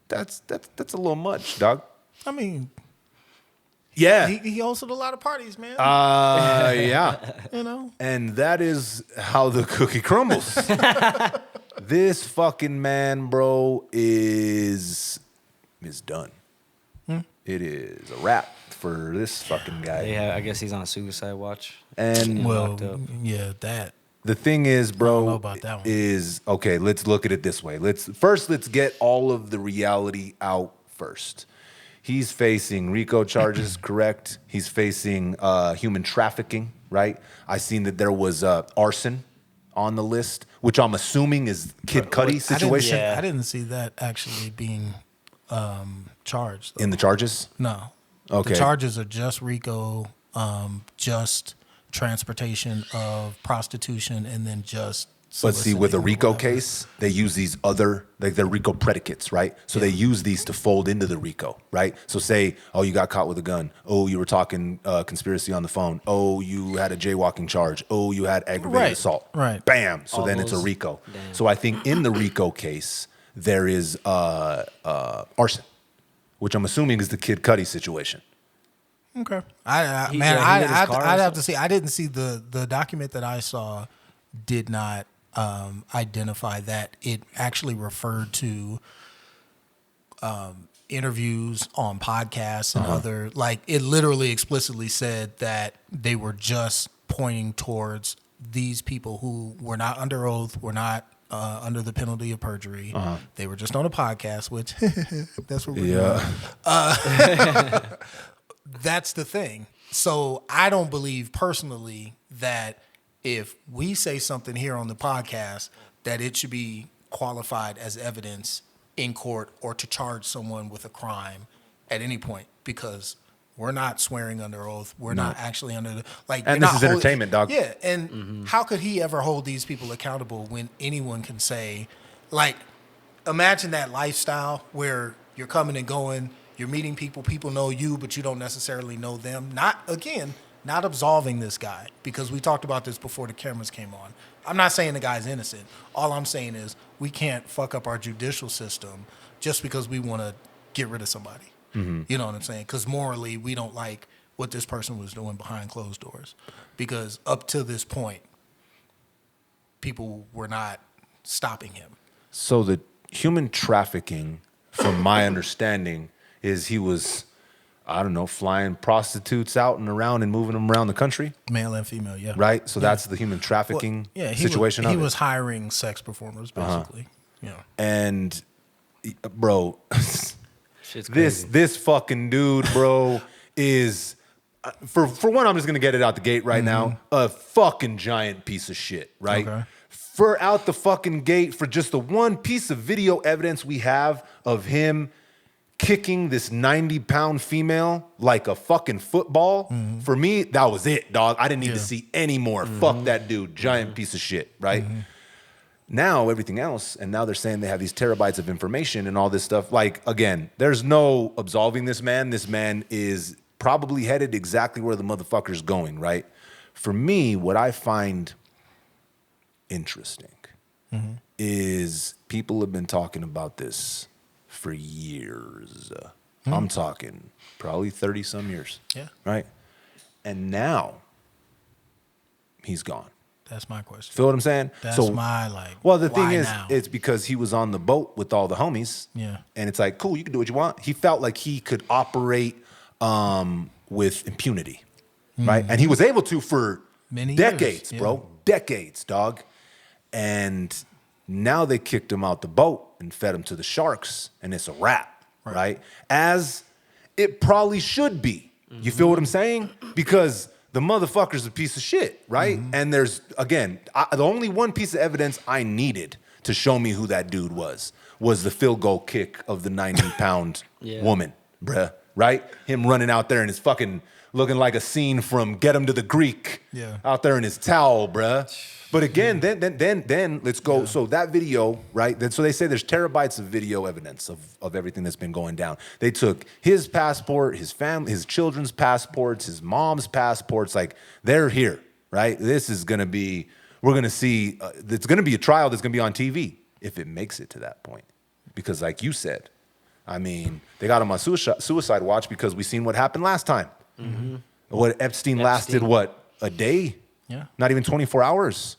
That's a little much, dog. I mean, yeah. He hosted a lot of parties, man. Yeah. And that is how the cookie crumbles. This fucking man, bro, is done. It is a wrap for this fucking guy. Yeah, I guess he's on suicide watch. And that. The thing is, bro, I don't know about that one. is okay. Let's look at it this way. Let's get all of the reality out first. He's facing RICO charges, correct? He's facing human trafficking, right? I seen that there was arson on the list, which I'm assuming is Kid Cudi situation. I didn't see that actually being charged. Though. In the charges? No. Okay. The charges are just RICO, just transportation of prostitution, and then just. But see, with a RICO case, they use these other, like they're RICO predicates, right? So they use these to fold into the RICO, right? So say, oh, you got caught with a gun. Oh, you were talking conspiracy on the phone. Oh, you had a jaywalking charge. Oh, you had aggravated assault. Right. Bam. So then it's a RICO. Damn. So I think in the RICO case, there is arson, which I'm assuming is the Kid Cudi situation. Okay. I'd have to see. I didn't see the document that I saw did not identify that. It actually referred to interviews on podcasts and other, like it literally explicitly said that they were just pointing towards these people who were not under oath, were not under the penalty of perjury. They were just on a podcast, which that's what we're doing. That's the thing. So I don't believe personally that if we say something here on the podcast, that it should be qualified as evidence in court or to charge someone with a crime at any point, because we're not swearing under oath. We're not actually under the, like. And this is entertainment, dog. Yeah, and how could he ever hold these people accountable when anyone can say, like, imagine that lifestyle where you're coming and going, You're meeting people. People know you, but you don't necessarily know them. Not absolving this guy, because we talked about this before the cameras came on. I'm not saying the guy's innocent. All I'm saying is we can't fuck up our judicial system just because we want to get rid of somebody. Mm-hmm. You know what I'm saying? Because morally, we don't like what this person was doing behind closed doors. Because up to this point, people were not stopping him. So the human trafficking, from my understanding, is he was, I don't know, flying prostitutes out and around and moving them around the country? Male and female, yeah. Right? So that's the human trafficking situation. He was hiring sex performers, basically. Yeah. And, bro, this fucking dude, bro, is, for one, I'm just going to get it out the gate right now, a fucking giant piece of shit, right? Okay. For out the fucking gate, for just the one piece of video evidence we have of him kicking this 90-pound female like a fucking football, for me, that was it, dog. I didn't need to see any more. Fuck that dude. Giant piece of shit, right? Now, everything else, and now they're saying they have these terabytes of information and all this stuff. Like, again, there's no absolving this man. This man is probably headed exactly where the motherfucker's going, right? For me, what I find interesting is people have been talking about this for years. I'm talking probably 30-some years. Yeah. Right? And now he's gone. That's my question. Feel what I'm saying? That's well, the thing is, it's because he was on the boat with all the homies. Yeah. And it's like, cool, you can do what you want. He felt like he could operate with impunity. Right? And he was able to for many decades, bro. Decades, dog. And now they kicked him out the boat and fed him to the sharks, and it's a wrap, right? As it probably should be. You feel what I'm saying? Because the motherfucker's a piece of shit, right? And there's, again, the only one piece of evidence I needed to show me who that dude was the field goal kick of the 90-pound woman, bruh, right? Him running out there in his fucking, looking like a scene from Get Him to the Greek, out there in his towel, bruh. But again, then let's go. So that video, right? So they say there's terabytes of video evidence of everything that's been going down. They took his passport, his family, his children's passports, his mom's passports. Like, they're here, right? This is gonna be. We're gonna see. It's gonna be a trial that's gonna be on TV if it makes it to that point. Because, like you said, I mean, they got him on suicide watch because we seen what happened last time. What Epstein lasted, what, a day? Yeah. Not even 24 hours.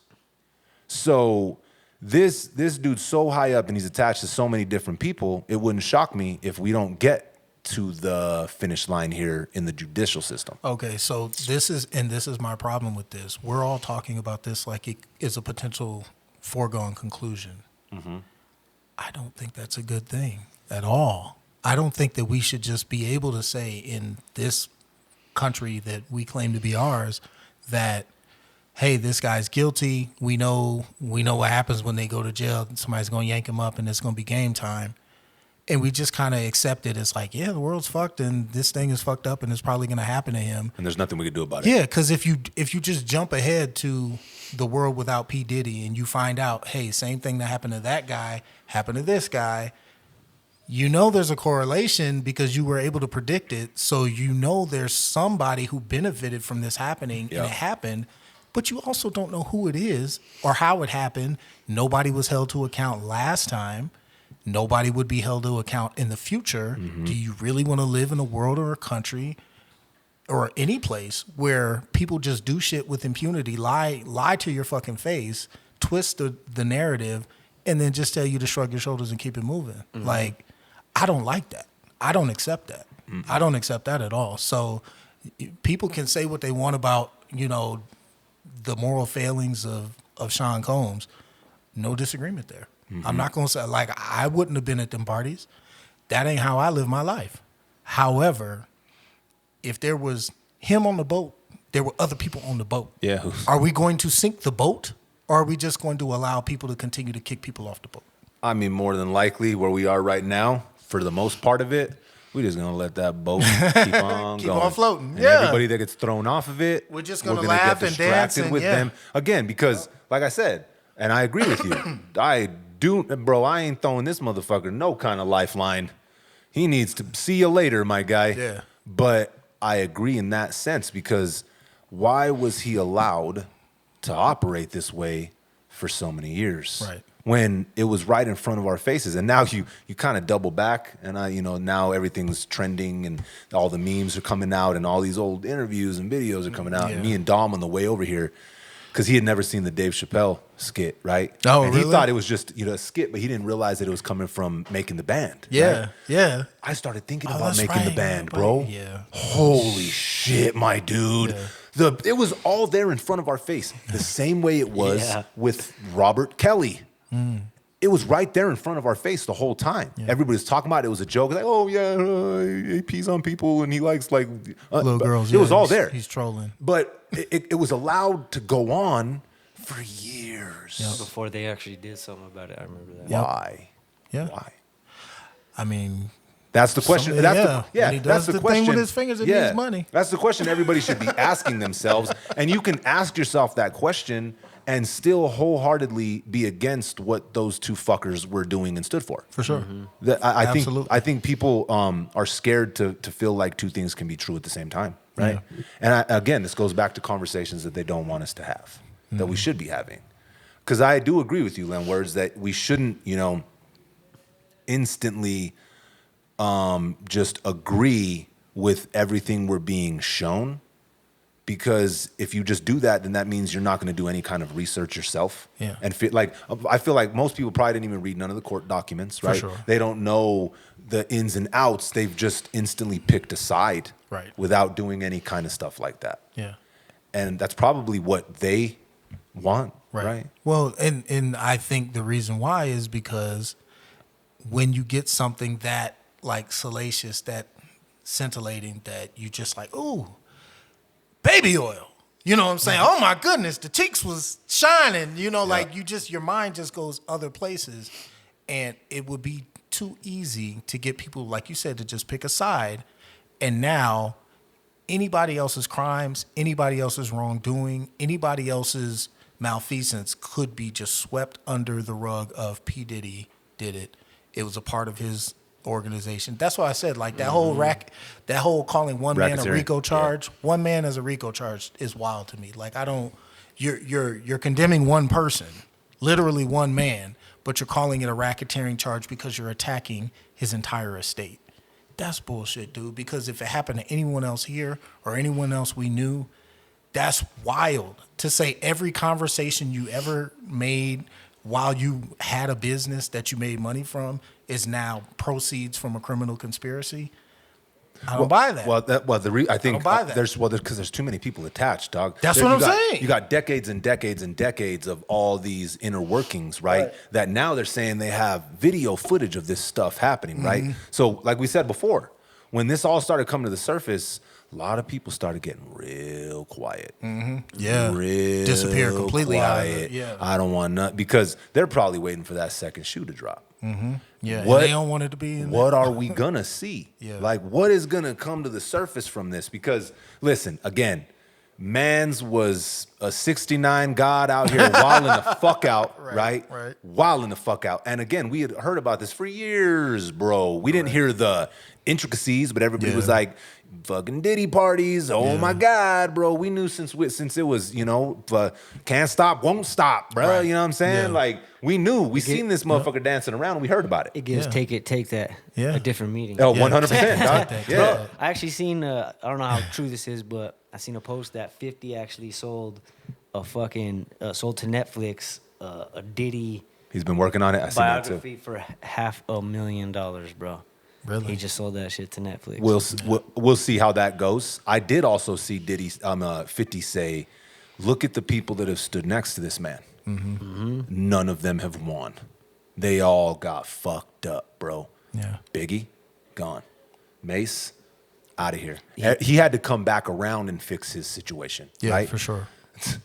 So this dude's so high up and he's attached to so many different people, it wouldn't shock me if we don't get to the finish line here in the judicial system. Okay, so this is my problem with this. We're all talking about this like it is a potential foregone conclusion. I don't think that's a good thing at all. I don't think that we should just be able to say in this country that we claim to be ours that, hey, this guy's guilty. We know what happens when they go to jail. Somebody's going to yank him up and it's going to be game time. And we just kind of accept it as like, yeah, the world's fucked and this thing is fucked up and it's probably going to happen to him. And there's nothing we can do about it. Yeah, because if you just jump ahead to the world without P. Diddy and you find out, hey, same thing that happened to that guy happened to this guy, you know there's a correlation because you were able to predict it. So you know there's somebody who benefited from this happening and it happened. But you also don't know who it is or how it happened. Nobody was held to account last time. Nobody would be held to account in the future. Do you really want to live in a world or a country or any place where people just do shit with impunity, lie to your fucking face, twist the narrative, and then just tell you to shrug your shoulders and keep it moving? Like, I don't like that. I don't accept that. I don't accept that at all. So people can say what they want about, the moral failings of Sean Combs. No disagreement there. I'm not going to say, like, I wouldn't have been at them parties. That ain't how I live my life. However, if there was him on the boat, there were other people on the boat. Yeah. Are we going to sink the boat, or are we just going to allow people to continue to kick people off the boat? I mean, more than likely, where we are right now, for the most part of it, we're just gonna let that boat keep on keep going. On floating. And everybody that gets thrown off of it, we're just gonna laugh and dance with them again. Because, like I said, and I agree with you, I ain't throwing this motherfucker no kind of lifeline. he needs to see you later, my guy. Yeah. But I agree in that sense, because why was he allowed to operate this way for so many years? Right. When it was right in front of our faces. And now you kind of double back, and now everything's trending and all the memes are coming out and all these old interviews and videos are coming out. Yeah. And me and Dom on the way over here, because he had never seen the Dave Chappelle skit, right? Oh, and really? he thought it was just a skit, but he didn't realize that it was coming from making the band. Yeah, right? yeah. I started thinking about that's making the right, band, yeah, bro. yeah. Holy shit, my dude. Yeah. It was all there in front of our face, the same way it was Yeah. with Robert Kelly. It was right there in front of our face the whole time. Yeah. Everybody was talking about it. It was a joke. Like, oh, yeah, he pees on people and he likes, like... little girls. It was all there. He's trolling. But it was allowed to go on for years. Yep. Before they actually did something about it, I remember that. Yep. Why? Yeah. Why? I mean... That's the question. When he does that's the question. Thing with his fingers, it means money. That's the question everybody should be asking themselves. And you can ask yourself that question and still wholeheartedly be against what those two fuckers were doing and stood for. For sure. I think people are scared to feel like two things can be true at the same time, right? Yeah. And again, this goes back to conversations that they don't want us to have, that we should be having. Because I do agree with you, Len, words that we shouldn't, instantly just agree with everything we're being shown. Because if you just do that, then that means you're not going to do any kind of research yourself. Yeah. And I feel like most people probably didn't even read none of the court documents, right? For sure. They don't know the ins and outs. They've just instantly picked a side, right, without doing any kind of stuff like that. Yeah. And that's probably what they want, right? Well, and I think the reason why is because when you get something that like salacious, that scintillating, that you just like, ooh, baby oil. You know what I'm saying? Oh my goodness, the cheeks was shining. Like your mind just goes other places. And it would be too easy to get people, like you said, to just pick a side. And now anybody else's crimes, anybody else's wrongdoing, anybody else's malfeasance could be just swept under the rug of P. Diddy did it. It was a part of his organization. That's why I said, like, that whole calling one man a RICO charge, one man as a RICO charge is wild to me. Like, you're condemning one person, literally one man, but you're calling it a racketeering charge because you're attacking his entire estate. That's bullshit, dude, because if it happened to anyone else here or anyone else we knew, that's wild. To say every conversation you ever made while you had a business that you made money from is now proceeds from a criminal conspiracy. I don't buy that. I think don't buy that. Because there's too many people attached, dog. That's what I'm saying. You got decades and decades and decades of all these inner workings, right? That now they're saying they have video footage of this stuff happening, right? So, like we said before, when this all started coming to the surface, a lot of people started getting real quiet. Yeah. Real disappear completely quiet. out of it. Yeah. I don't want nothing, because they're probably waiting for that second shoe to drop. Yeah. What, and they don't want it to be in what there. are we gonna see? Yeah. Like, what is gonna come to the surface from this? Because listen, again, man's was a 69 God out here wilding the fuck out, right? Wilding the fuck out. And again, we had heard about this for years, bro. We didn't hear the intricacies, but everybody was like, fucking Diddy parties. Oh my God, bro. We knew since it was, can't stop, won't stop, bro. Right. You know what I'm saying? Yeah. Like, we knew. We seen this motherfucker dancing around and we heard about it. It gives take that a different meeting. Oh, 100%, dog. Yeah. Bro, I actually seen, I don't know how true this is, but I seen a post that 50 actually sold to Netflix a Diddy. He's been working on it. I seen that too. Biography for $500,000, bro. Really? He just sold that shit to Netflix. We'll see how that goes. I did also see 50 say, look at the people that have stood next to this man. None of them have won. They all got fucked up, bro. Yeah. Biggie, gone. Mace, out of here. He had to come back around and fix his situation. Yeah, right? for sure.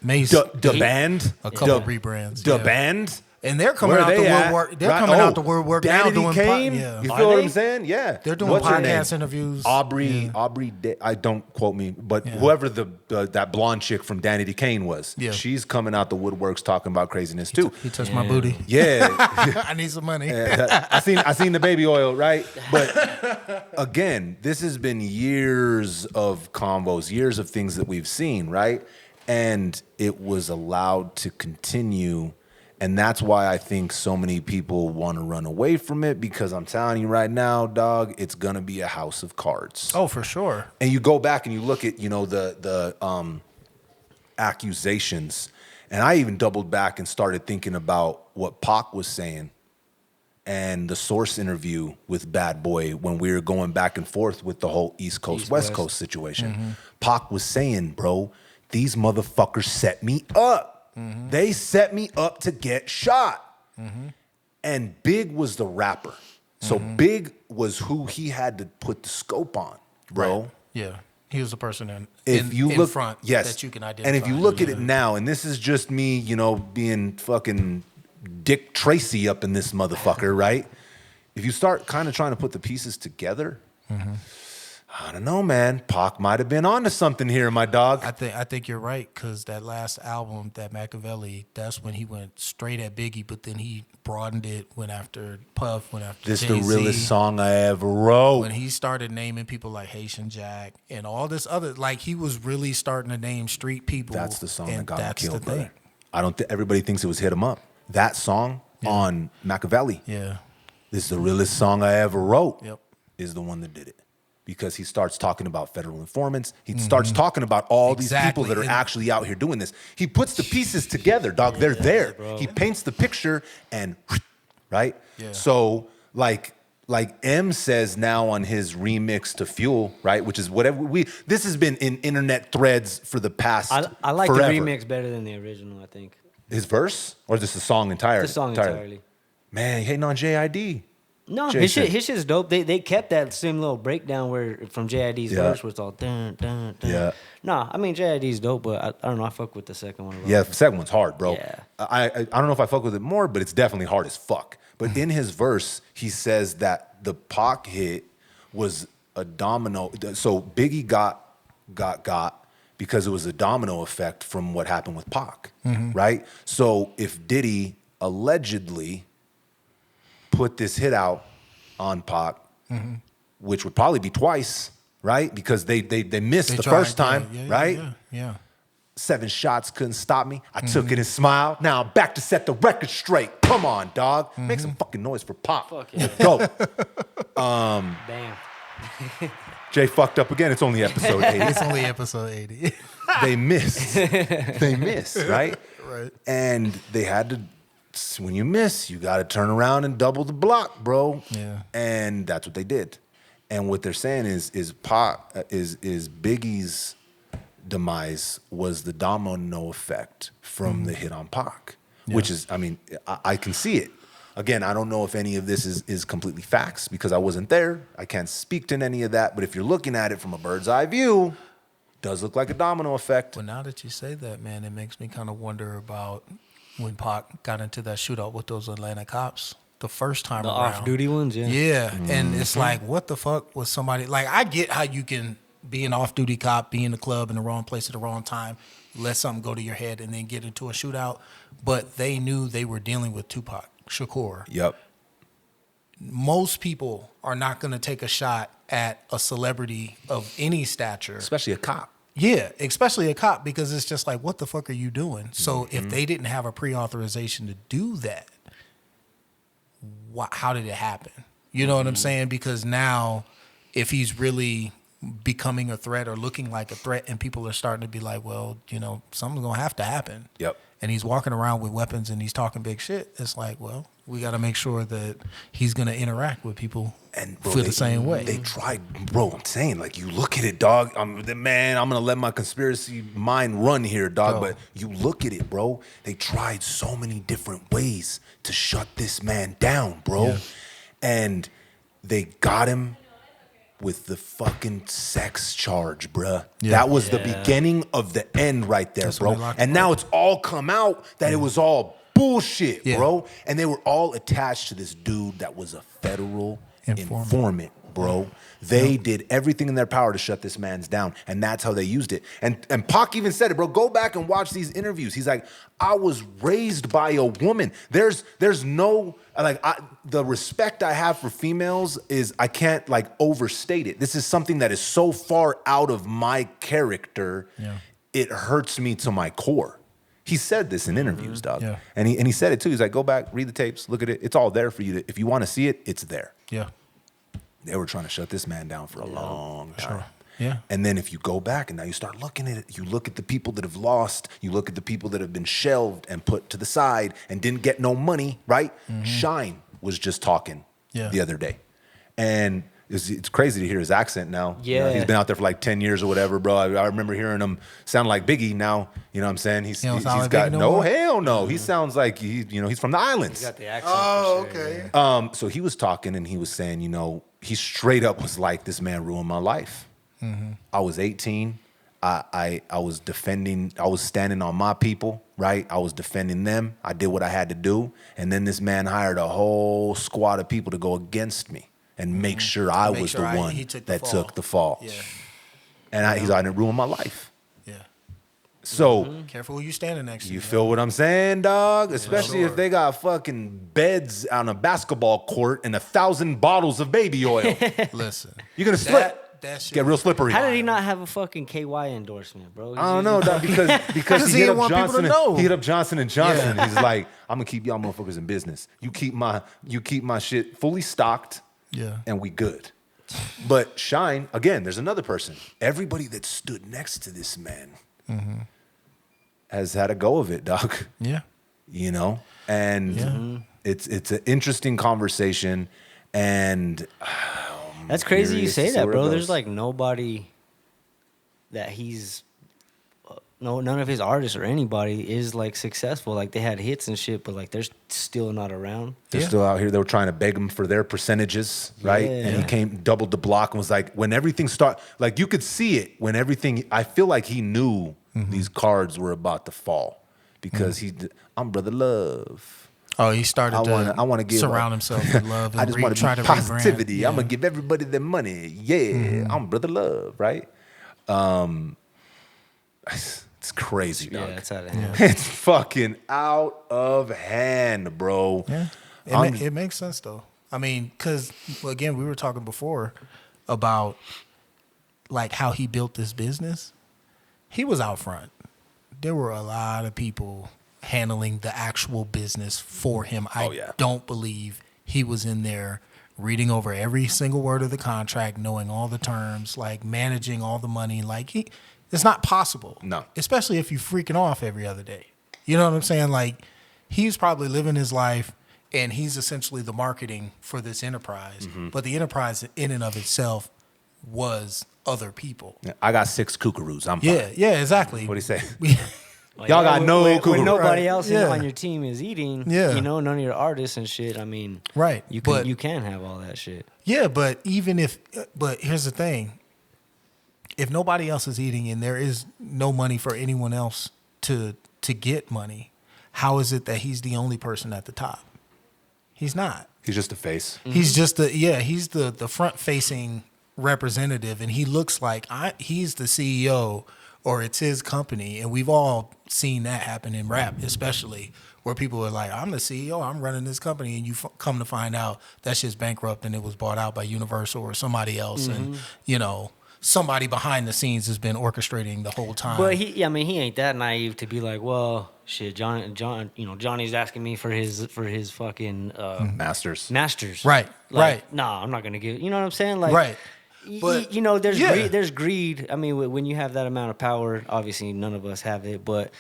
Mace. The band. A couple rebrands. The band. And they're coming out the woodwork. They're coming out the woodwork now doing You feel what I'm saying? Yeah. They're doing podcast interviews. Aubrey, I don't quote me, but whoever that blonde chick from Danny DeCane was, she's coming out the woodworks talking about craziness too. He touched my booty. Yeah. I need some money. I seen the baby oil, right? But again, this has been years of combos, years of things that we've seen, right? And it was allowed to continue. And that's why I think so many people want to run away from it, because I'm telling you right now, dog, it's going to be a house of cards. Oh, for sure. And you go back and you look at, the accusations. And I even doubled back and started thinking about what Pac was saying and the Source interview with Bad Boy when we were going back and forth with the whole East Coast, West Coast situation. Mm-hmm. Pac was saying, bro, these motherfuckers set me up. Mm-hmm. They set me up to get shot. Mm-hmm. And Big was the rapper. So Big was who he had to put the scope on, bro. Right. Yeah. He was the person in front that you can identify. And if you look at it now, and this is just me, being fucking Dick Tracy up in this motherfucker, right? If you start kind of trying to put the pieces together, I don't know, man. Pac might have been onto something here, my dog. I think you're right, because that last album, that Machiavelli, that's when he went straight at Biggie, but then he broadened it, went after Puff, went after This Jay-Z. The realest song I ever wrote. When he started naming people like Haitian Jack and all this other, like he was really starting to name street people. That's the song that got him killed, brother. I don't think everybody thinks it was Hit 'Em Up. That song on Machiavelli. Yeah. This is the realest song I ever wrote. Yep. Is the one that did it. Because he starts talking about federal informants. He starts talking about all these people that are actually out here doing this. He puts the pieces together, dog. They're there. Bro. He paints the picture and, right? Yeah. So like M says now on his remix to Fuel, right? Which is whatever this has been in internet threads for the past I like forever. the remix better than the original, I think. His verse? Or just the song entirely? The song entirely. Man, you hating on JID. No, his shit's dope. They kept that same little breakdown where from JID's verse where it's all dun dun dun. Yeah. Nah, I mean JID's dope, but I don't know. I fuck with the second one. Yeah, the second one's hard, bro. Yeah. I don't know if I fuck with it more, but it's definitely hard as fuck. But in his verse, he says that the Pac hit was a domino. So Biggie got because it was a domino effect from what happened with Pac, right? So if Diddy allegedly put this hit out on Pac, which would probably be twice, right? Because they missed the first time, right? Yeah. 7 shots couldn't stop me. I took it and smiled. Now I'm back to set the record straight. Come on, dog. Make some fucking noise for Pac. Fuck yeah. Go. Damn. Jay fucked up again. It's only episode 80. It's only episode 80. They missed, right? Right. And they had to. When you miss, you got to turn around and double the block, bro. Yeah. And that's what they did. And what they're saying is Biggie's demise was the domino effect from the hit on Pac, which is, I mean, I can see it. Again, I don't know if any of this is completely facts because I wasn't there. I can't speak to any of that. But if you're looking at it from a bird's eye view, it does look like a domino effect. Well, now that you say that, man, it makes me kind of wonder about when Pac got into that shootout with those Atlanta cops the first time around. The off-duty ones, yeah. Yeah, and it's like, what the fuck was somebody... Like, I get how you can be an off-duty cop, be in the club in the wrong place at the wrong time, let something go to your head, and then get into a shootout. But they knew they were dealing with Tupac Shakur. Yep. Most people are not going to take a shot at a celebrity of any stature. Especially a cop. Yeah, especially a cop, because it's just like, what the fuck are you doing? So if they didn't have a pre-authorization to do that, how did it happen? You know what I'm saying? Because now, if he's really becoming a threat or looking like a threat, and people are starting to be like, well, something's going to have to happen. Yep. And he's walking around with weapons and he's talking big shit. It's like, well, we got to make sure that he's going to interact with people and feel the same way. They tried, bro. I'm saying, like, you look at it, dog. I'm going to let my conspiracy mind run here, dog. But you look at it, bro. They tried so many different ways to shut this man down, bro. Yeah. And they got him with the fucking sex charge, bruh. Yeah. That was the beginning of the end right there, bro. And now it's all come out that it was all bullshit, bro. And they were all attached to this dude that was a federal informant, bro. They did everything in their power to shut this man's down, and that's how they used it. And Pac even said it, bro. Go back and watch these interviews. He's like, I was raised by a woman. There's no, like, the respect I have for females is, I can't, like, overstate it. This is something that is so far out of my character, it hurts me to my core. He said this in interviews, dog. Yeah. And he said it too. He's like, go back, read the tapes, look at it. It's all there for you. If you want to see it, it's there. Yeah. They were trying to shut this man down for a long time. Sure. Yeah. And then if you go back and now you start looking at it, you look at the people that have lost, you look at the people that have been shelved and put to the side and didn't get no money, right? Shine was just talking the other day. And it's crazy to hear his accent now. Yeah. You know, he's been out there for like 10 years or whatever, bro. I remember hearing him sound like Biggie now. You know what I'm saying? He's got no, hell no. He sounds like he's from the islands. He got the accent. Oh, for sure, okay. Yeah. So he was talking and he was saying, he straight up was like, this man ruined my life. I was 18. I was defending, I was standing on my people, right? I was defending them. I did what I had to do. And then this man hired a whole squad of people to go against me and make sure I was the one that took the fall. Yeah. And he's like, it ruined my life. Yeah. So careful who you standing next to. You feel what I'm saying, dog? Especially if they got fucking beds on a basketball court and 1,000 bottles of baby oil. Listen. You're gonna slip. Get real slippery. How did he not have a fucking KY endorsement, bro? I don't know, dog, because he hit up Johnson. He hit up Johnson and Johnson. He's like, I'm gonna keep y'all motherfuckers in business. You keep my shit fully stocked. Yeah. And we good. But Shine, again, there's another person. Everybody that stood next to this man has had a go of it, dog. Yeah. And it's an interesting conversation. And that's crazy you say that, bro. There's like nobody that he's none of his artists or anybody is like successful. Like they had hits and shit, but like they're still not around. They're still out here. They were trying to beg him for their percentages, right? Yeah. And he doubled the block and was like, when everything like you could see it when everything. I feel like he knew these cards were about to fall because I'm Brother Love. Oh, he started I want to give surround himself with love. And I just want to be positivity. Yeah. I'm gonna give everybody their money. Yeah, I'm Brother Love, right? It's crazy, dog. Yeah, it's out of hand. It's fucking out of hand, bro. Yeah, it makes sense though. I mean, because again, we were talking before about like how he built this business. He was out front. There were a lot of people handling the actual business for him. I don't believe he was in there reading over every single word of the contract, knowing all the terms, like managing all the money. Like it's not possible. No. Especially if you're freaking off every other day. You know what I'm saying? Like he's probably living his life and he's essentially the marketing for this enterprise. But the enterprise in and of itself was other people. Yeah, I got 6 kookaroos. I'm fine. Yeah, exactly. What'd he say? Like, y'all got no when nobody else on your team is eating, none of your artists and shit. I mean, you can have all that shit. Yeah, but but here's the thing. If nobody else is eating and there is no money for anyone else to get money, how is it that he's the only person at the top? He's not. He's just a face. He's just he's the front facing representative, and he looks like he's the CEO or it's his company, and we've all seen that happen in rap, especially where people are like, I'm the CEO, I'm running this company, and you come to find out that shit's bankrupt and it was bought out by Universal or somebody else, and somebody behind the scenes has been orchestrating the whole time. But he ain't that naive to be like, well, shit, Johnny's asking me for his fucking masters. Right. Nah, I'm not gonna give. You know what I'm saying? Like, right. But there's greed. I mean, when you have that amount of power, obviously none of us have it, but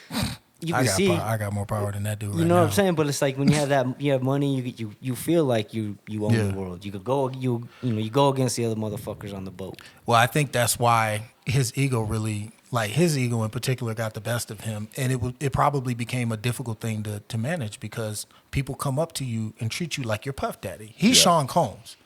you can see. I got more power than that dude. You know what I'm saying? But it's like when you have that, you have money. You feel like you own the world. You could go. You go against the other motherfuckers on the boat. Well, I think that's why his ego really, like his ego in particular, got the best of him, and it probably became a difficult thing to manage because people come up to you and treat you like you're Puff Daddy. He's Sean Combs.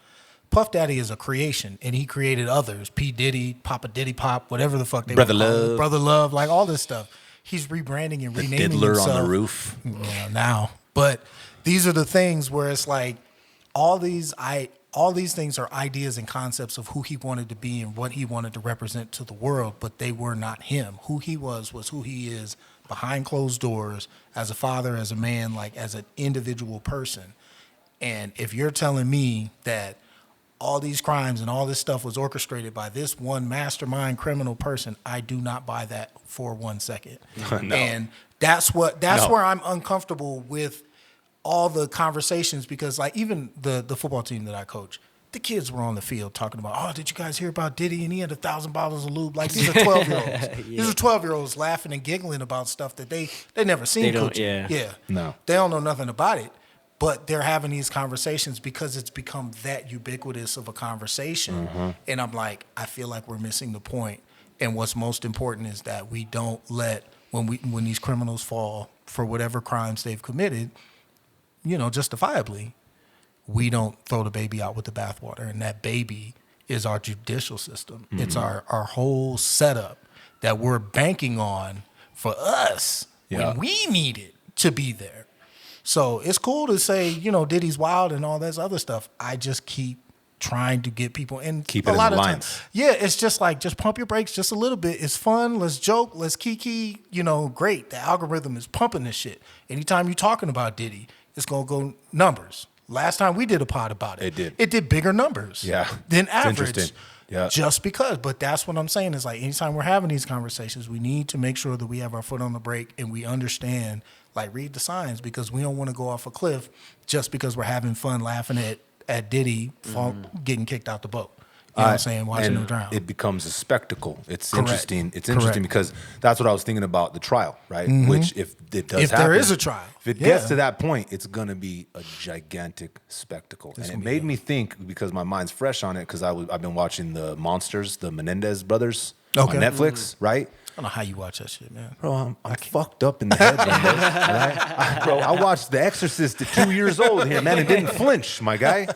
Puff Daddy is a creation, and he created others. P. Diddy, Papa Diddy Pop, whatever the fuck they were Brother Love, like all this stuff. He's rebranding and renaming Diddler himself. on the roof. Yeah, now. But these are the things where it's like all these things are ideas and concepts of who he wanted to be and what he wanted to represent to the world, but they were not him. Who he was who he is behind closed doors, as a father, as a man, like as an individual person. And if you're telling me that all these crimes and all this stuff was orchestrated by this one mastermind criminal person, I do not buy that for 1 second. No. And that's where I'm uncomfortable with all the conversations, because like even the football team that I coach, the kids were on the field talking about, oh, did you guys hear about Diddy? And he had 1,000 bottles of lube. Like, these are 12-year-olds. These are 12-year-olds laughing and giggling about stuff that they never seen coaching. No. They don't know nothing about it. But they're having these conversations because it's become that ubiquitous of a conversation. Mm-hmm. And I'm like, I feel like we're missing the point. And what's most important is that we don't let, when these criminals fall for whatever crimes they've committed, justifiably, we don't throw the baby out with the bathwater. And that baby is our judicial system. Mm-hmm. It's our whole setup that we're banking on for us when we need it to be there. So it's cool to say, Diddy's wild and all this other stuff. I just keep trying to get people, and keep it a lot of times. It's just like, just pump your brakes just a little bit. It's fun. Let's joke. Let's kiki. Great. The algorithm is pumping this shit. Anytime you're talking about Diddy, it's going to go numbers. Last time we did a pod about it. It did bigger numbers than average. Yeah. Just because. But that's what I'm saying is like, anytime we're having these conversations, we need to make sure that we have our foot on the brake and we understand, like, read the signs, because we don't want to go off a cliff just because we're having fun laughing at Diddy getting kicked out the boat. You know what I'm saying? Watching him drown. It becomes a spectacle. It's interesting. It's interesting because that's what I was thinking about the trial, right? Mm-hmm. Which, if it does happen, there is a trial, if it gets to that point, it's going to be a gigantic spectacle. And it made me think, because my mind's fresh on it, because I've been watching the Monsters, the Menendez brothers on Netflix, right? I don't know how you watch that shit, man. Bro, I'm fucked up in the head, right? Bro, I watched The Exorcist at 2 years old here, man, and didn't flinch, my guy.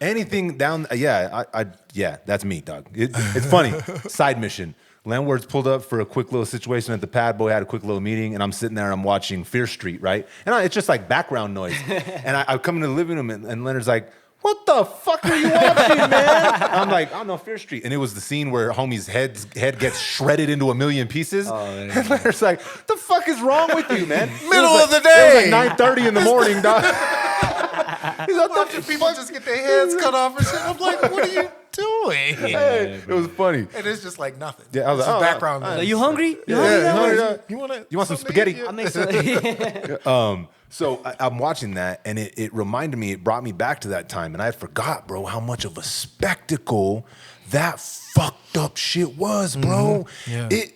Anything down, that's me, dog. It's funny. Side mission. Landlord's pulled up for a quick little situation at the pad. Boy had a quick little meeting, and I'm sitting there and I'm watching Fear Street, right? And it's just like background noise. And I come into the living room, and Leonard's like, what the fuck are you watching, man? I'm like, oh no, Fear Street. And it was the scene where homie's head gets shredded into a million pieces. Oh, and Leonard's like, the fuck is wrong with you, man? Middle of the day. It was like 9:30 in the morning, dog. He's like, watching people just get their heads cut off and shit. I'm like, what are you doing? Hey, it was funny. And it's just like nothing. Yeah, I was like, background. Are you hungry? You hungry? You want some spaghetti? I'll make some. So I'm watching that, and it reminded me, it brought me back to that time, and I forgot, bro, how much of a spectacle that fucked up shit was, bro. Mm-hmm. Yeah.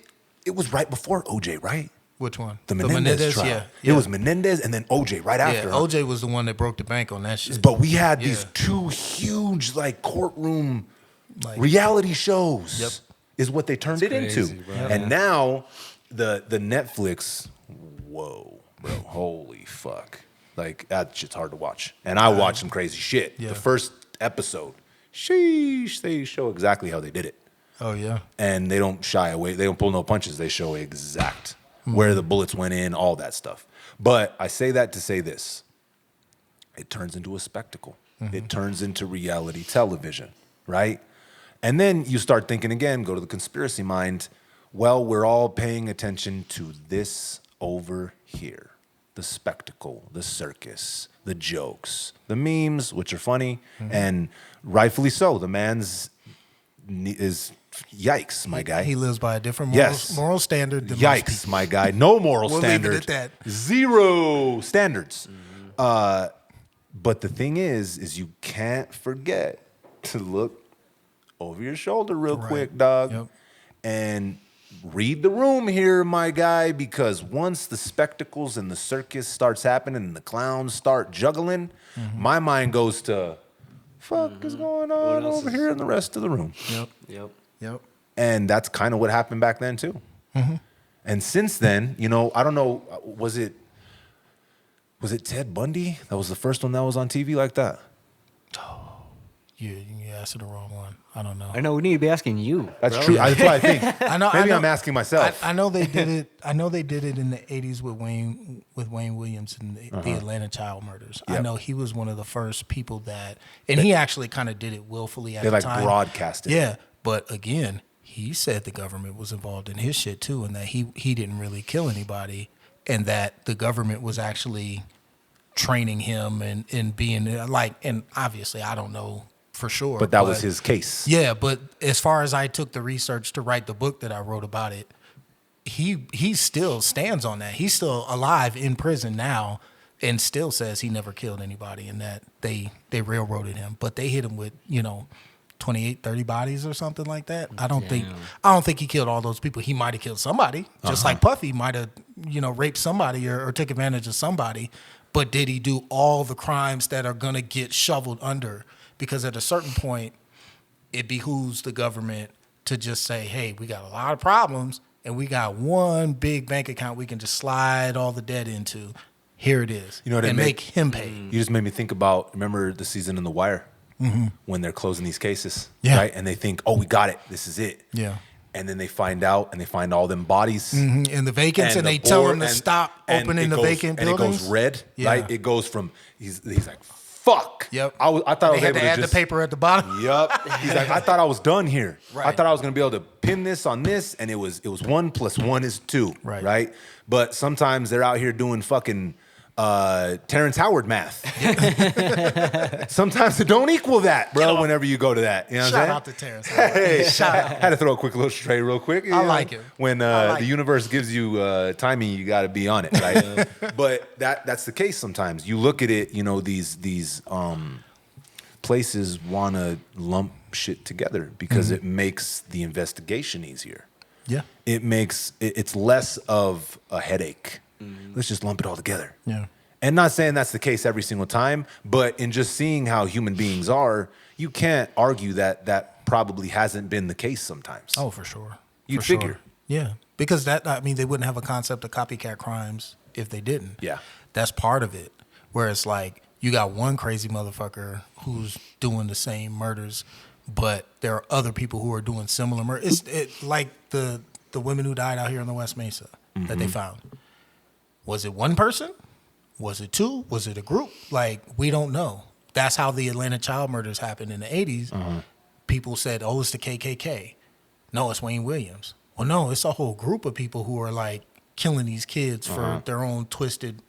It was right before OJ, right? Which one? The Menendez trial. Yeah. It was Menendez and then OJ right after. Yeah, OJ was the one that broke the bank on that shit. But we had these two huge, like, courtroom reality shows is what they turned it into. Bro. And now the Netflix, whoa, bro, holy fuck. Like, that shit's hard to watch. And I watched some crazy shit. Yeah. The first episode, sheesh, they show exactly how they did it. Oh, yeah. And they don't shy away. They don't pull no punches. They show exact where the bullets went in, all that stuff. But I say that to say this. It turns into a spectacle. Mm-hmm. It turns into reality television, right? And then you start thinking again, go to the conspiracy mind. Well, we're all paying attention to this over here. The spectacle, the circus, the jokes, the memes, which are funny, and rightfully so. The man's is... Yikes, my guy. He lives by a different moral standard than Yikes, most people. My guy. No moral we'll standard. Leave it at that. Zero standards. Mm-hmm. But the thing is you can't forget to look over your shoulder real quick, dog, and read the room here, my guy, because once the spectacles and the circus starts happening and the clowns start juggling, my mind goes to, fuck is going on over here in the rest of the room. Yep. And that's kind of what happened back then too. Mm-hmm. And since then, I don't know, was it Ted Bundy? That was the first one that was on TV like that. You asked the wrong one. I don't know. I know we need to be asking you. That's true. That's what I think. I know. Maybe I'm asking myself. I know they did it. I know they did it in the '80s with Wayne Williams and the Atlanta child murders. Yep. I know he was one of the first people that, and he actually kind of did it willfully at the time. They broadcasted. Yeah, but again, he said the government was involved in his shit too, and that he didn't really kill anybody, and that the government was actually training him and being like, and obviously I don't know for sure. But that was his case. Yeah, but as far as I took the research to write the book that I wrote about it, he still stands on that. He's still alive in prison now and still says he never killed anybody and that they railroaded him. But they hit him with, 28, 30 bodies or something like that. I don't think he killed all those people. He might have killed somebody, just like Puffy might have, raped somebody or took advantage of somebody. But did he do all the crimes that are going to get shoveled under? Because at a certain point, it behooves the government to just say, hey, we got a lot of problems and we got one big bank account we can just slide all the debt into. Here it is. And make him pay. You just made me think about, remember the season in The Wire? When they're closing these cases, yeah. Right? And they think, oh, we got it. This is it. Yeah. And then they find out, and they find all them bodies. In the vacants, and they tell them to stop opening the vacant buildings. And it goes red, right? It goes from, he's like, fuck. Yep. I thought I was able to add the paper at the bottom. Yep. He's like, I thought I was done here. Right. I thought I was going to be able to pin this on this, and it was 1 + 1 is 2. Right? But sometimes they're out here doing fucking Terrence Howard math. Sometimes it don't equal that, bro, whenever you go to that. You know what Shout I'm out to Terrence Howard. Hey, Shout out. Had to throw a quick little stray real quick. I like it. When the universe gives you timing, you got to be on it, right? But that's the case sometimes. You look at it, these places want to lump shit together because it makes the investigation easier. Yeah. It's less of a headache. Let's just lump it all together. Yeah. And not saying that's the case every single time, but in just seeing how human beings are, you can't argue that probably hasn't been the case sometimes. Oh, for sure. You'd figure. Sure. Yeah. Because they wouldn't have a concept of copycat crimes if they didn't. Yeah. That's part of it. Where it's like, you got one crazy motherfucker who's doing the same murders, but there are other people who are doing similar murders. It's like the women who died out here in the West Mesa that they found. Was it one person? Was it two? Was it a group? Like, we don't know. That's how the Atlanta child murders happened in the 80s. People said, oh, it's the KKK. No, it's Wayne Williams. Well, no, it's a whole group of people who are like killing these kids for their own twisted,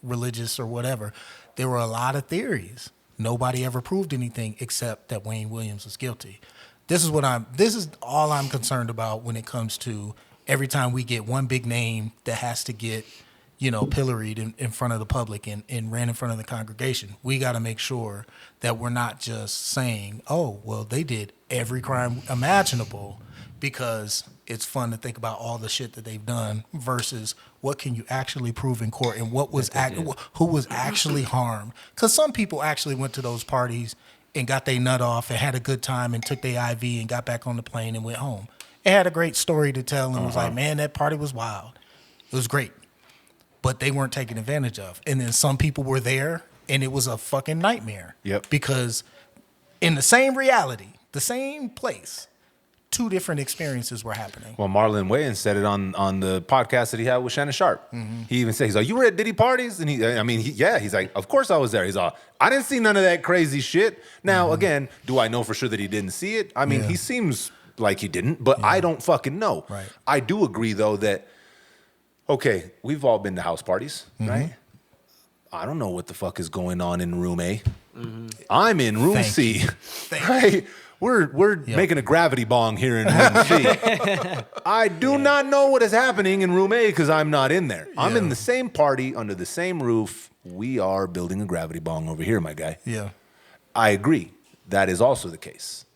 religious or whatever. There were a lot of theories. Nobody ever proved anything except that Wayne Williams was guilty. This is all I'm concerned about when it comes to every time we get one big name that has to get, pilloried in front of the public and ran in front of the congregation. We got to make sure that we're not just saying, oh, well, they did every crime imaginable, because it's fun to think about all the shit that they've done versus what can you actually prove in court and who was actually harmed. Because some people actually went to those parties and got their nut off and had a good time and took their IV and got back on the plane and went home. It had a great story to tell and was like, man, that party was wild. It was great. But they weren't taken advantage of. And then some people were there and it was a fucking nightmare. Yep. Because in the same reality, the same place, two different experiences were happening. Well, Marlon Wayans said it on the podcast that he had with Shannon Sharp. He even said, he's like, you were at Diddy parties? And he's like, of course I was there. He's like, I didn't see none of that crazy shit. Now, again, do I know for sure that he didn't see it? I mean, he seems like he didn't, but I don't fucking know. Right. I do agree, though, that, okay, we've all been to house parties, right? I don't know what the fuck is going on in room A. I'm in room C. Right? We're making a gravity bong here in room C. I do not know what is happening in room A because I'm not in there. I'm in the same party under the same roof. We are building a gravity bong over here, my guy. Yeah. I agree. That is also the case.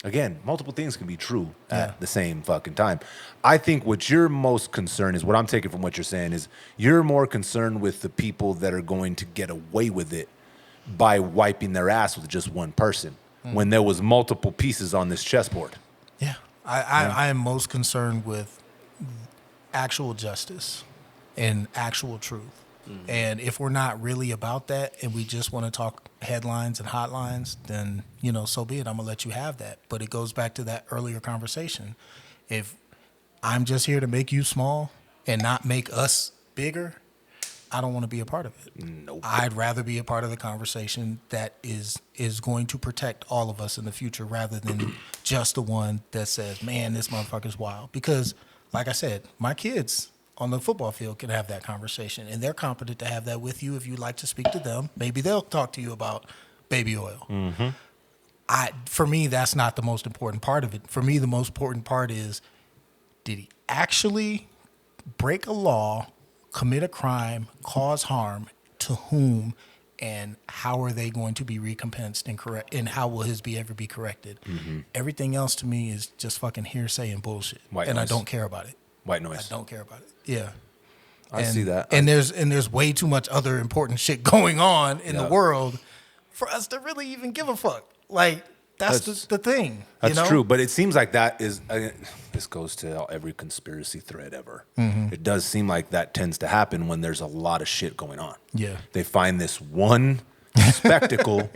Again, multiple things can be true at the same fucking time. I think what you're most concerned is, what I'm taking from what you're saying is, you're more concerned with the people that are going to get away with it by wiping their ass with just one person when there was multiple pieces on this chessboard. Yeah. I am most concerned with actual justice and actual truth. And if we're not really about that and we just want to talk headlines and hotlines, then, you know, so be it. I'm going to let you have that. But it goes back to that earlier conversation. If I'm just here to make you small and not make us bigger, I don't want to be a part of it. Nope. I'd rather be a part of the conversation that is going to protect all of us in the future rather than just the one that says, man, this motherfucker's wild. Because, like I said, my kids on the football field can have that conversation, and they're competent to have that with you if you'd like to speak to them. Maybe they'll talk to you about baby oil. For me, that's not the most important part of it. For me, the most important part is, did he actually break a law, commit a crime, cause harm, to whom, and how are they going to be recompensed and correct, and how will his behavior be corrected? Everything else to me is just fucking hearsay and bullshit. White and noise. I don't care about it. White noise. I don't care about it. Yeah. I see that. And there's way too much other important shit going on in the world for us to really even give a fuck. Like, that's the thing. That's you know? true, but it seems like that is, this goes to every conspiracy thread ever. It does seem like that tends to happen when there's a lot of shit going on. Yeah. They find this one spectacle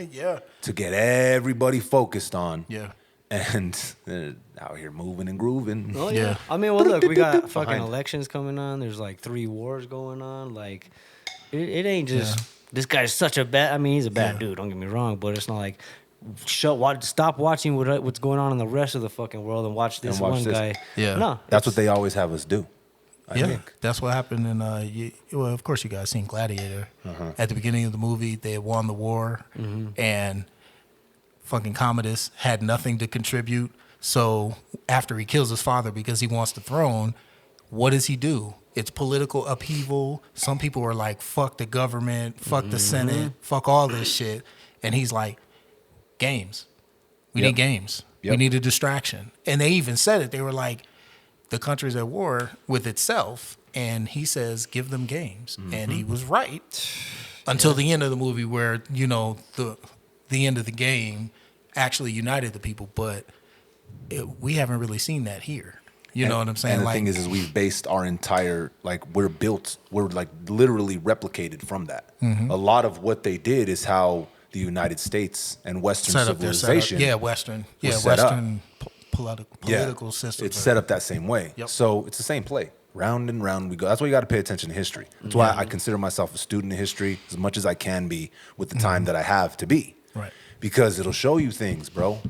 to get everybody focused on. Yeah. And they're out here moving and grooving. Oh, yeah. I mean, well, look, we got fucking elections coming on. There's like 3 wars going on. Like, it ain't just, this guy's such a bad, I mean, he's a bad dude, don't get me wrong, but it's not like, stop watching what's going on in the rest of the fucking world and watch this guy. Yeah. No. That's what they always have us do. I think. That's what happened in, well, of course you guys seen Gladiator. At the beginning of the movie, they had won the war, and fucking Commodus had nothing to contribute. So after he kills his father because he wants the throne, what does he do? It's political upheaval. Some people are like, fuck the government, fuck the Senate, fuck all this shit. And he's like, games. We need games. We need a distraction. And they even said it. They were like, the country's at war with itself. And he says, give them games. And he was right. Until the end of the movie where, you know, the end of the game actually united the people. But we haven't really seen that here. You know what I'm saying? And the thing is we've based our entire, like, we're like literally replicated from that. A lot of what they did is how the United States and Western civilization. Western political system. It's set up that same way. So it's the same play. Round and round we go. That's why you got to pay attention to history. That's why I consider myself a student of history as much as I can be with the time that I have to be. Right. Because it'll show you things, bro.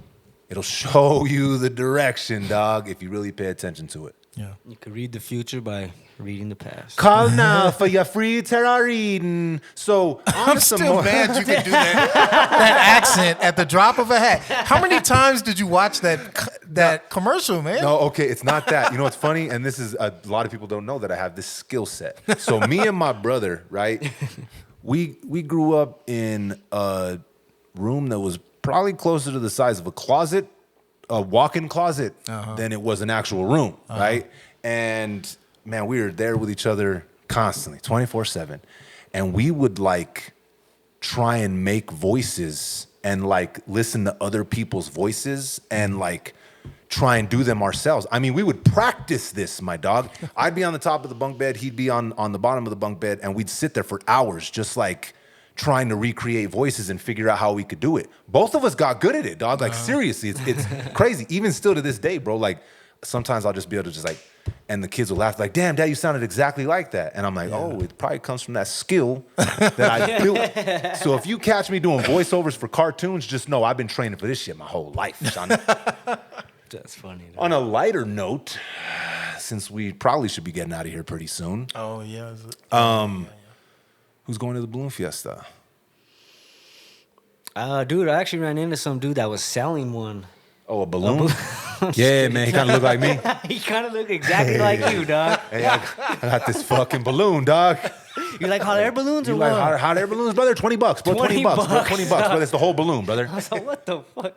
It'll show you the direction, dog, if you really pay attention to it. Yeah. You could read the future by reading the past. Call now for your free terror reading. So I'm still mad you can do that accent at the drop of a hat. How many times did you watch that commercial, man? No, okay, it's not that. You know what's funny? And this is, a lot of people don't know that I have this skill set. So me and my brother, right, we grew up in a room that was probably closer to the size of a closet, a walk-in closet, than it was an actual room, right? And man, we were there with each other constantly, 24/7. And we would like try and make voices and like listen to other people's voices and like try and do them ourselves. I mean, we would practice this, my dog. I'd be on the top of the bunk bed, he'd be on the bottom of the bunk bed, and we'd sit there for hours just like trying to recreate voices and figure out how we could do it. Both of us got good at it, dog. Like seriously, it's crazy. Even still to this day, bro, like sometimes I'll just be able to just like, and the kids will laugh like, damn, Dad, you sounded exactly like that. And I'm like, oh, it probably comes from that skill that I built. So if you catch me doing voiceovers for cartoons, just know I've been training for this shit my whole life, son. That's funny. On a lighter note, since we probably should be getting out of here pretty soon. Oh, yeah. Who's going to the balloon fiesta? Dude, I actually ran into some dude that was selling one. Oh, a balloon? Yeah, man, he kind of looked like me. He kind of looked exactly like you, dog. Hey, I got this fucking balloon, dog. You like hot air balloons or you what? like hot air balloons, brother? $20, bro. $20, bro. $20, brother. It's the whole balloon, brother. I was like, what the fuck?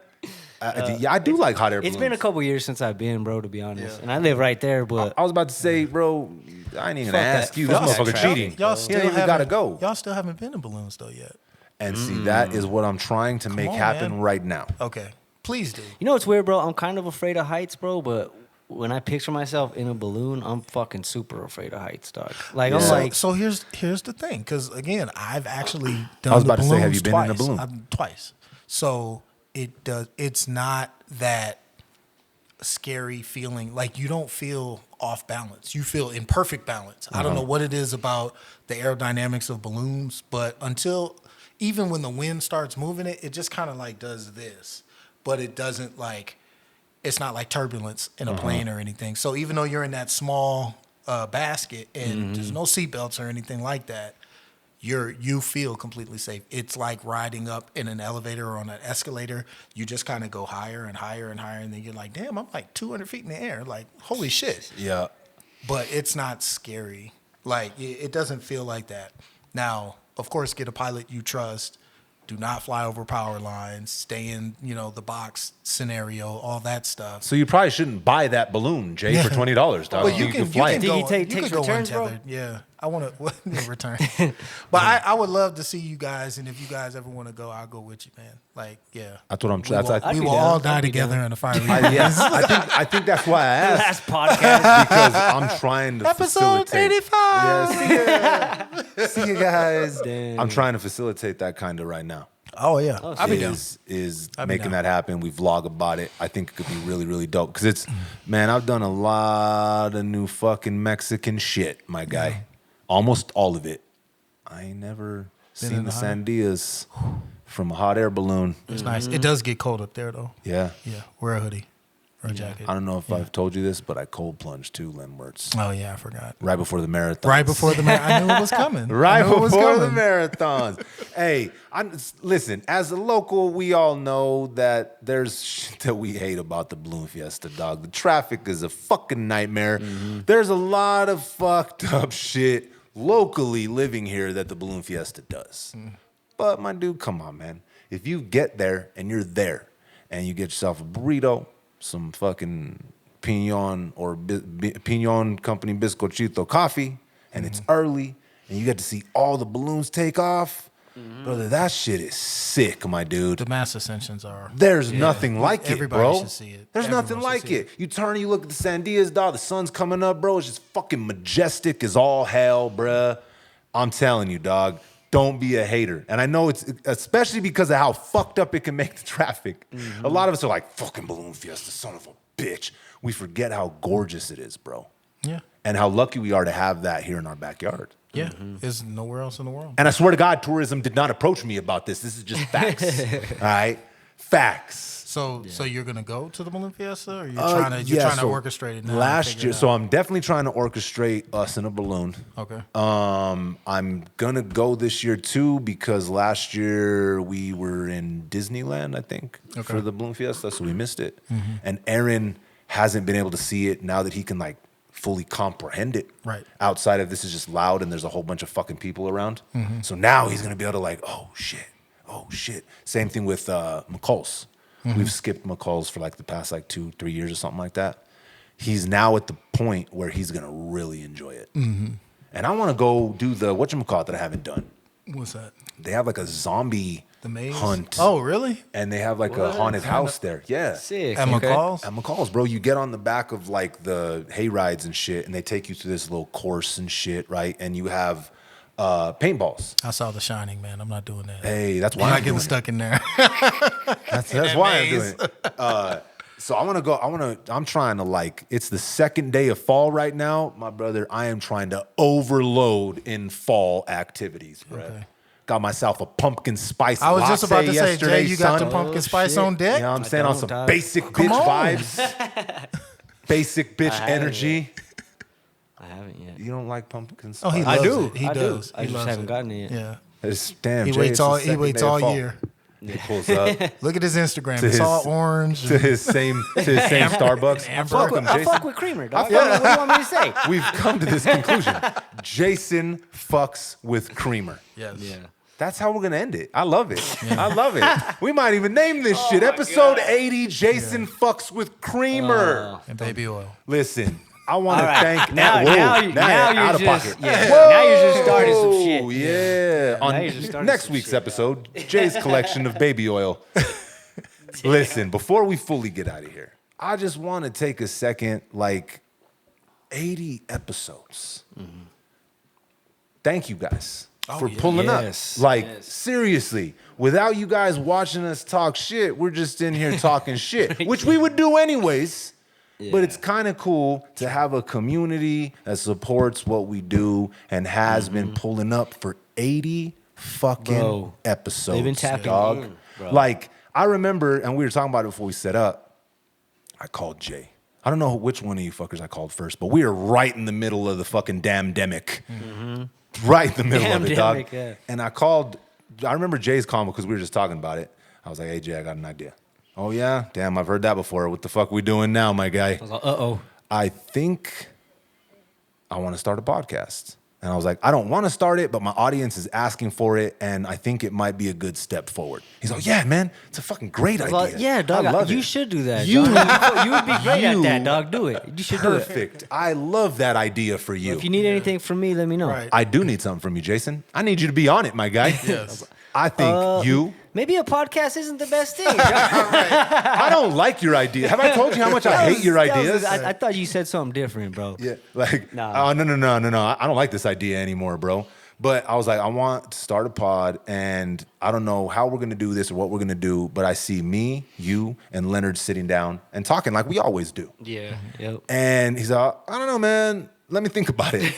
Yeah, I do like hot air balloons. It's been a couple years since I've been, bro, to be honest. And I live right there, but I was about to say, bro, I ain't even gonna ask you. This motherfucker cheating. Y'all still even gotta go. Y'all still haven't been in balloons though yet. And see, that is what I'm trying to make happen right now. Okay, please do. you know what's weird, bro? I'm kind of afraid of heights, bro, but when I picture myself in a balloon, I'm fucking super afraid of heights, dog. Like Yeah. I'm like, So here's the thing, because again, I've actually done. I was about the to say, have balloons you been twice. in a balloon? Twice. So it's not that scary feeling. Like you don't feel off balance. You feel in perfect balance. I don't know what it is about the aerodynamics of balloons, but even when the wind starts moving it, it just kind of like does this, but it doesn't like. It's not like turbulence in a plane or anything. So even though you're in that small basket and there's no seatbelts or anything like that, you feel completely safe. It's like riding up in an elevator or on an escalator. You just kind of go higher and higher and higher, and then you're like, damn, I'm like 200 feet in the air. Like, holy shit. Yeah. But it's not scary. Like, it doesn't feel like that. Now, of course, get a pilot you trust. Do not fly over power lines. Stay in, the box scenario, all that stuff. So you probably shouldn't buy that balloon, Jay, for $20, dog. But you can fly you it. can go, Think he you takes can go returns, bro? untethered. Yeah, I want to return. But I would love to see you guys, and if you guys ever want to go, I'll go with you, man. Like, yeah. That's what I'm trying. We will all die together in a fiery Yes, I think that's why I asked. last podcast. Because I'm trying to Episode facilitate. 85. Yeah, see you guys. Damn. I'm trying to facilitate that kind of right now. Oh, yeah. I'll be down. Is I'll be making down. that happen. We vlog about it. I think it could be really, really dope. Because man, I've done a lot of new fucking Mexican shit, my guy. Almost all of it. I ain't never seen the sandias from a hot air balloon. It's nice. It does get cold up there, though. Yeah. Yeah, wear a hoodie or a jacket. I don't know if I've told you this, but I cold plunged too, Lenwerts. Oh, yeah, I forgot. Right before the marathon. Right before the I knew it was coming. Right I knew it was before the coming. marathons. Hey, listen, as a local, we all know that there's shit that we hate about the Balloon Fiesta, dog. The traffic is a fucking nightmare. There's a lot of fucked up shit locally living here that the Balloon Fiesta does. But my dude, come on, man. If you get there and you're there and you get yourself a burrito, some fucking Pinon or Pinon Company Bizcochito coffee, and it's early, and you get to see all the balloons take off, brother, that shit is sick, my dude. The mass ascensions are. There's nothing like it, Everybody bro. should see it. There's nothing Everyone should like see it. You turn, you look at the sandias, dog. The sun's coming up, bro. It's just fucking majestic as all hell, bruh. I'm telling you, dog. Don't be a hater. And I know it's especially because of how fucked up it can make the traffic. A lot of us are like, fucking Balloon Fiesta, son of a bitch. We forget how gorgeous it is, bro. Yeah. And how lucky we are to have that here in our backyard. Yeah. There's nowhere else in the world. And I swear to God, tourism did not approach me about this. This is just facts. All right? Facts. So you're gonna go to the Balloon Fiesta, or you're trying to orchestrate it now? Last year, so I'm definitely trying to orchestrate us in a balloon. Okay. I'm gonna go this year too because last year we were in Disneyland, I think, for the Balloon Fiesta, so we missed it. And Aaron hasn't been able to see it now that he can like fully comprehend it. Right. Outside of this is just loud and there's a whole bunch of fucking people around. So now he's gonna be able to like, oh shit. Same thing with McCall's. We've skipped McCall's for like the past like 2-3 years or something like that. He's now at the point where he's gonna really enjoy it. And I want to go do the whatchamacallit that I haven't done. What's that? They have like a zombie maze hunt. Oh, really? And they have like a haunted house there. Yeah. Sick. At McCall's? At McCall's, bro. You get on the back of like the hay rides and shit, and they take you through this little course and shit, right? And you have paintballs. I saw The Shining, man. I'm not doing that. Hey, that's why I'm I'm not getting doing stuck in there. That's why I'm doing it. So I want to go. I'm trying to like. It's the second day of fall right now, my brother. I am trying to overload in fall activities, bro. Okay. Got myself a pumpkin spice latte. I was just about to say, Jay, you got the son. pumpkin spice on deck? You know what I'm saying? On some basic bitch vibes. Basic bitch energy. I haven't yet. You don't like pumpkin spice? Oh, he loves I do. it. He does. I just haven't gotten it yet. Yeah. It's, damn, He Jay, waits it's all year. He pulls up Look at his Instagram. To It's his- all orange. to his same Starbucks. Amber. Welcome, I Jason. fuck with Creamer, dog. What do you want me to say? We've come to this conclusion. Jason fucks with Creamer. Yes. Yeah. That's how we're gonna end it. I love it. I love it. We might even name this shit Episode 80. Jason fucks with Creamer. And baby oil. Listen, I want to All right. thank Now you're you're out of just pocket. now you're just starting some shit. Oh yeah. Now On you're just starting next some week's shit, episode, Jay's collection of baby oil. Listen, before we fully get out of here, I just want to take a second, like 80 episodes. Thank you guys for pulling up. Like, seriously, without you guys watching us talk shit, we're just in here talking shit, which we would do anyways. But it's kind of cool to have a community that supports what we do and has been pulling up for 80 fucking episodes. They've been tapping dog. in, bro. Like, I remember, and we were talking about it before we set up, I called Jay. I don't know which one of you fuckers I called first, but we were right in the middle of the fucking damn-demic. Right in the middle of it, dog. Yeah. And I remember Jay's call because we were just talking about it. I was like, hey, Jay, I got an idea. Oh, yeah? Damn, I've heard that before. What the fuck we doing now, my guy? I was like, uh-oh. I think I want to start a podcast. And I was like, I don't want to start it, but my audience is asking for it, and I think it might be a good step forward. He's like, yeah, man, it's a fucking great idea. Like, yeah, dog, I love you it. should do that. You would be great at that, dog. Do it. You should do it. Perfect. I love that idea for you. If you need anything from me, let me know. I do need something from you, Jason. I need you to be on it, my guy. I think you... Maybe a podcast isn't the best thing. I don't like your idea. Have I told you how much I hate your ideas? I thought you said something different, bro. Yeah, like, no. I don't like this idea anymore, bro. But I was like, I want to start a pod, and I don't know how we're going to do this or what we're going to do, but I see me, you, and Leonard sitting down and talking like we always do. Yeah, yep. And he's like, I don't know, man. Let me think about it.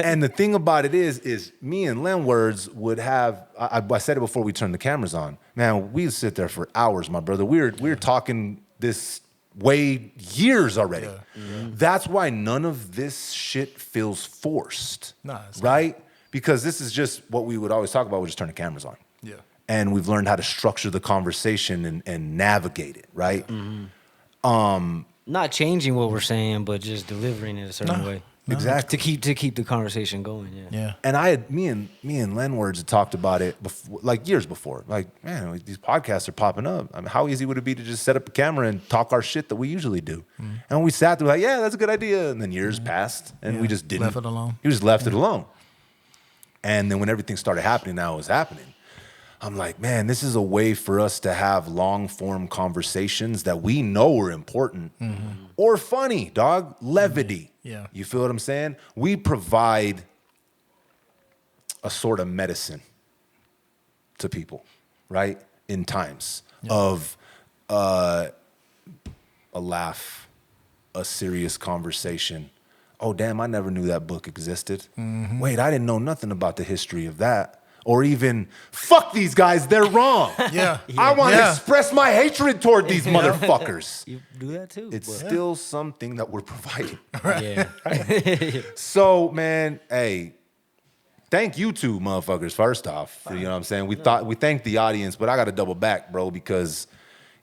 And the thing about it is me and Len Words would have, I said it before we turned the cameras on. Man, we'd sit there for hours, my brother. We're talking this way years already. That's why none of this shit feels forced, right? Because this is just what we would always talk about. We just turn the cameras on. Yeah. And we've learned how to structure the conversation and navigate it, right? Not changing what we're saying, but just delivering it a certain way. Exactly. To keep the conversation going. Yeah. And I had me and Len Words had talked about it before, like years before. Like, man, these podcasts are popping up. I mean, how easy would it be to just set up a camera and talk our shit that we usually do? And we sat there like, yeah, that's a good idea. And then years passed, and we just didn't. Left it alone. You just left it alone. And then when everything started happening, now it was happening. I'm like, man, this is a way for us to have long-form conversations that we know are important or funny, dog. Levity. Yeah. You feel what I'm saying? We provide a sort of medicine to people, right? In times of a laugh, a serious conversation. Oh, damn, I never knew that book existed. Wait, I didn't know nothing about the history of that. Or even, fuck these guys, they're wrong. I want to express my hatred toward these motherfuckers. You do that too. It's still something that we're providing. Yeah. So, man, hey, thank you two motherfuckers, first off. You know what I'm saying? We thanked the audience, but I got to double back, bro, because,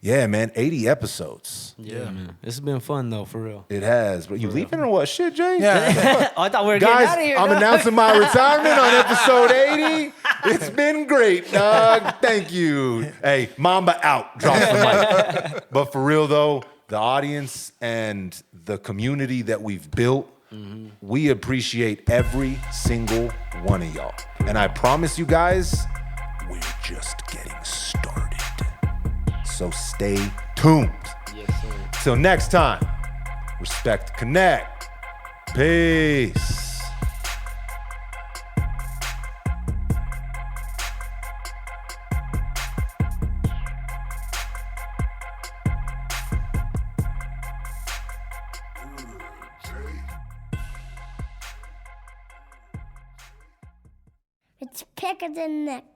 yeah, man, 80 episodes. Yeah, man. This has been fun, though, for real. It has. But you leaving or what? Shit, Jay? Yeah. I thought we were getting out of here. I'm announcing my retirement on episode 80. It's been great, dog. Thank you. Hey, Mamba out. Drop the mic. But for real, though, the audience and the community that we've built, we appreciate every single one of y'all. And I promise you guys, we're just getting started. So stay tuned. Yes, sir. Till next time, respect, connect. Peace. It's picker than neck.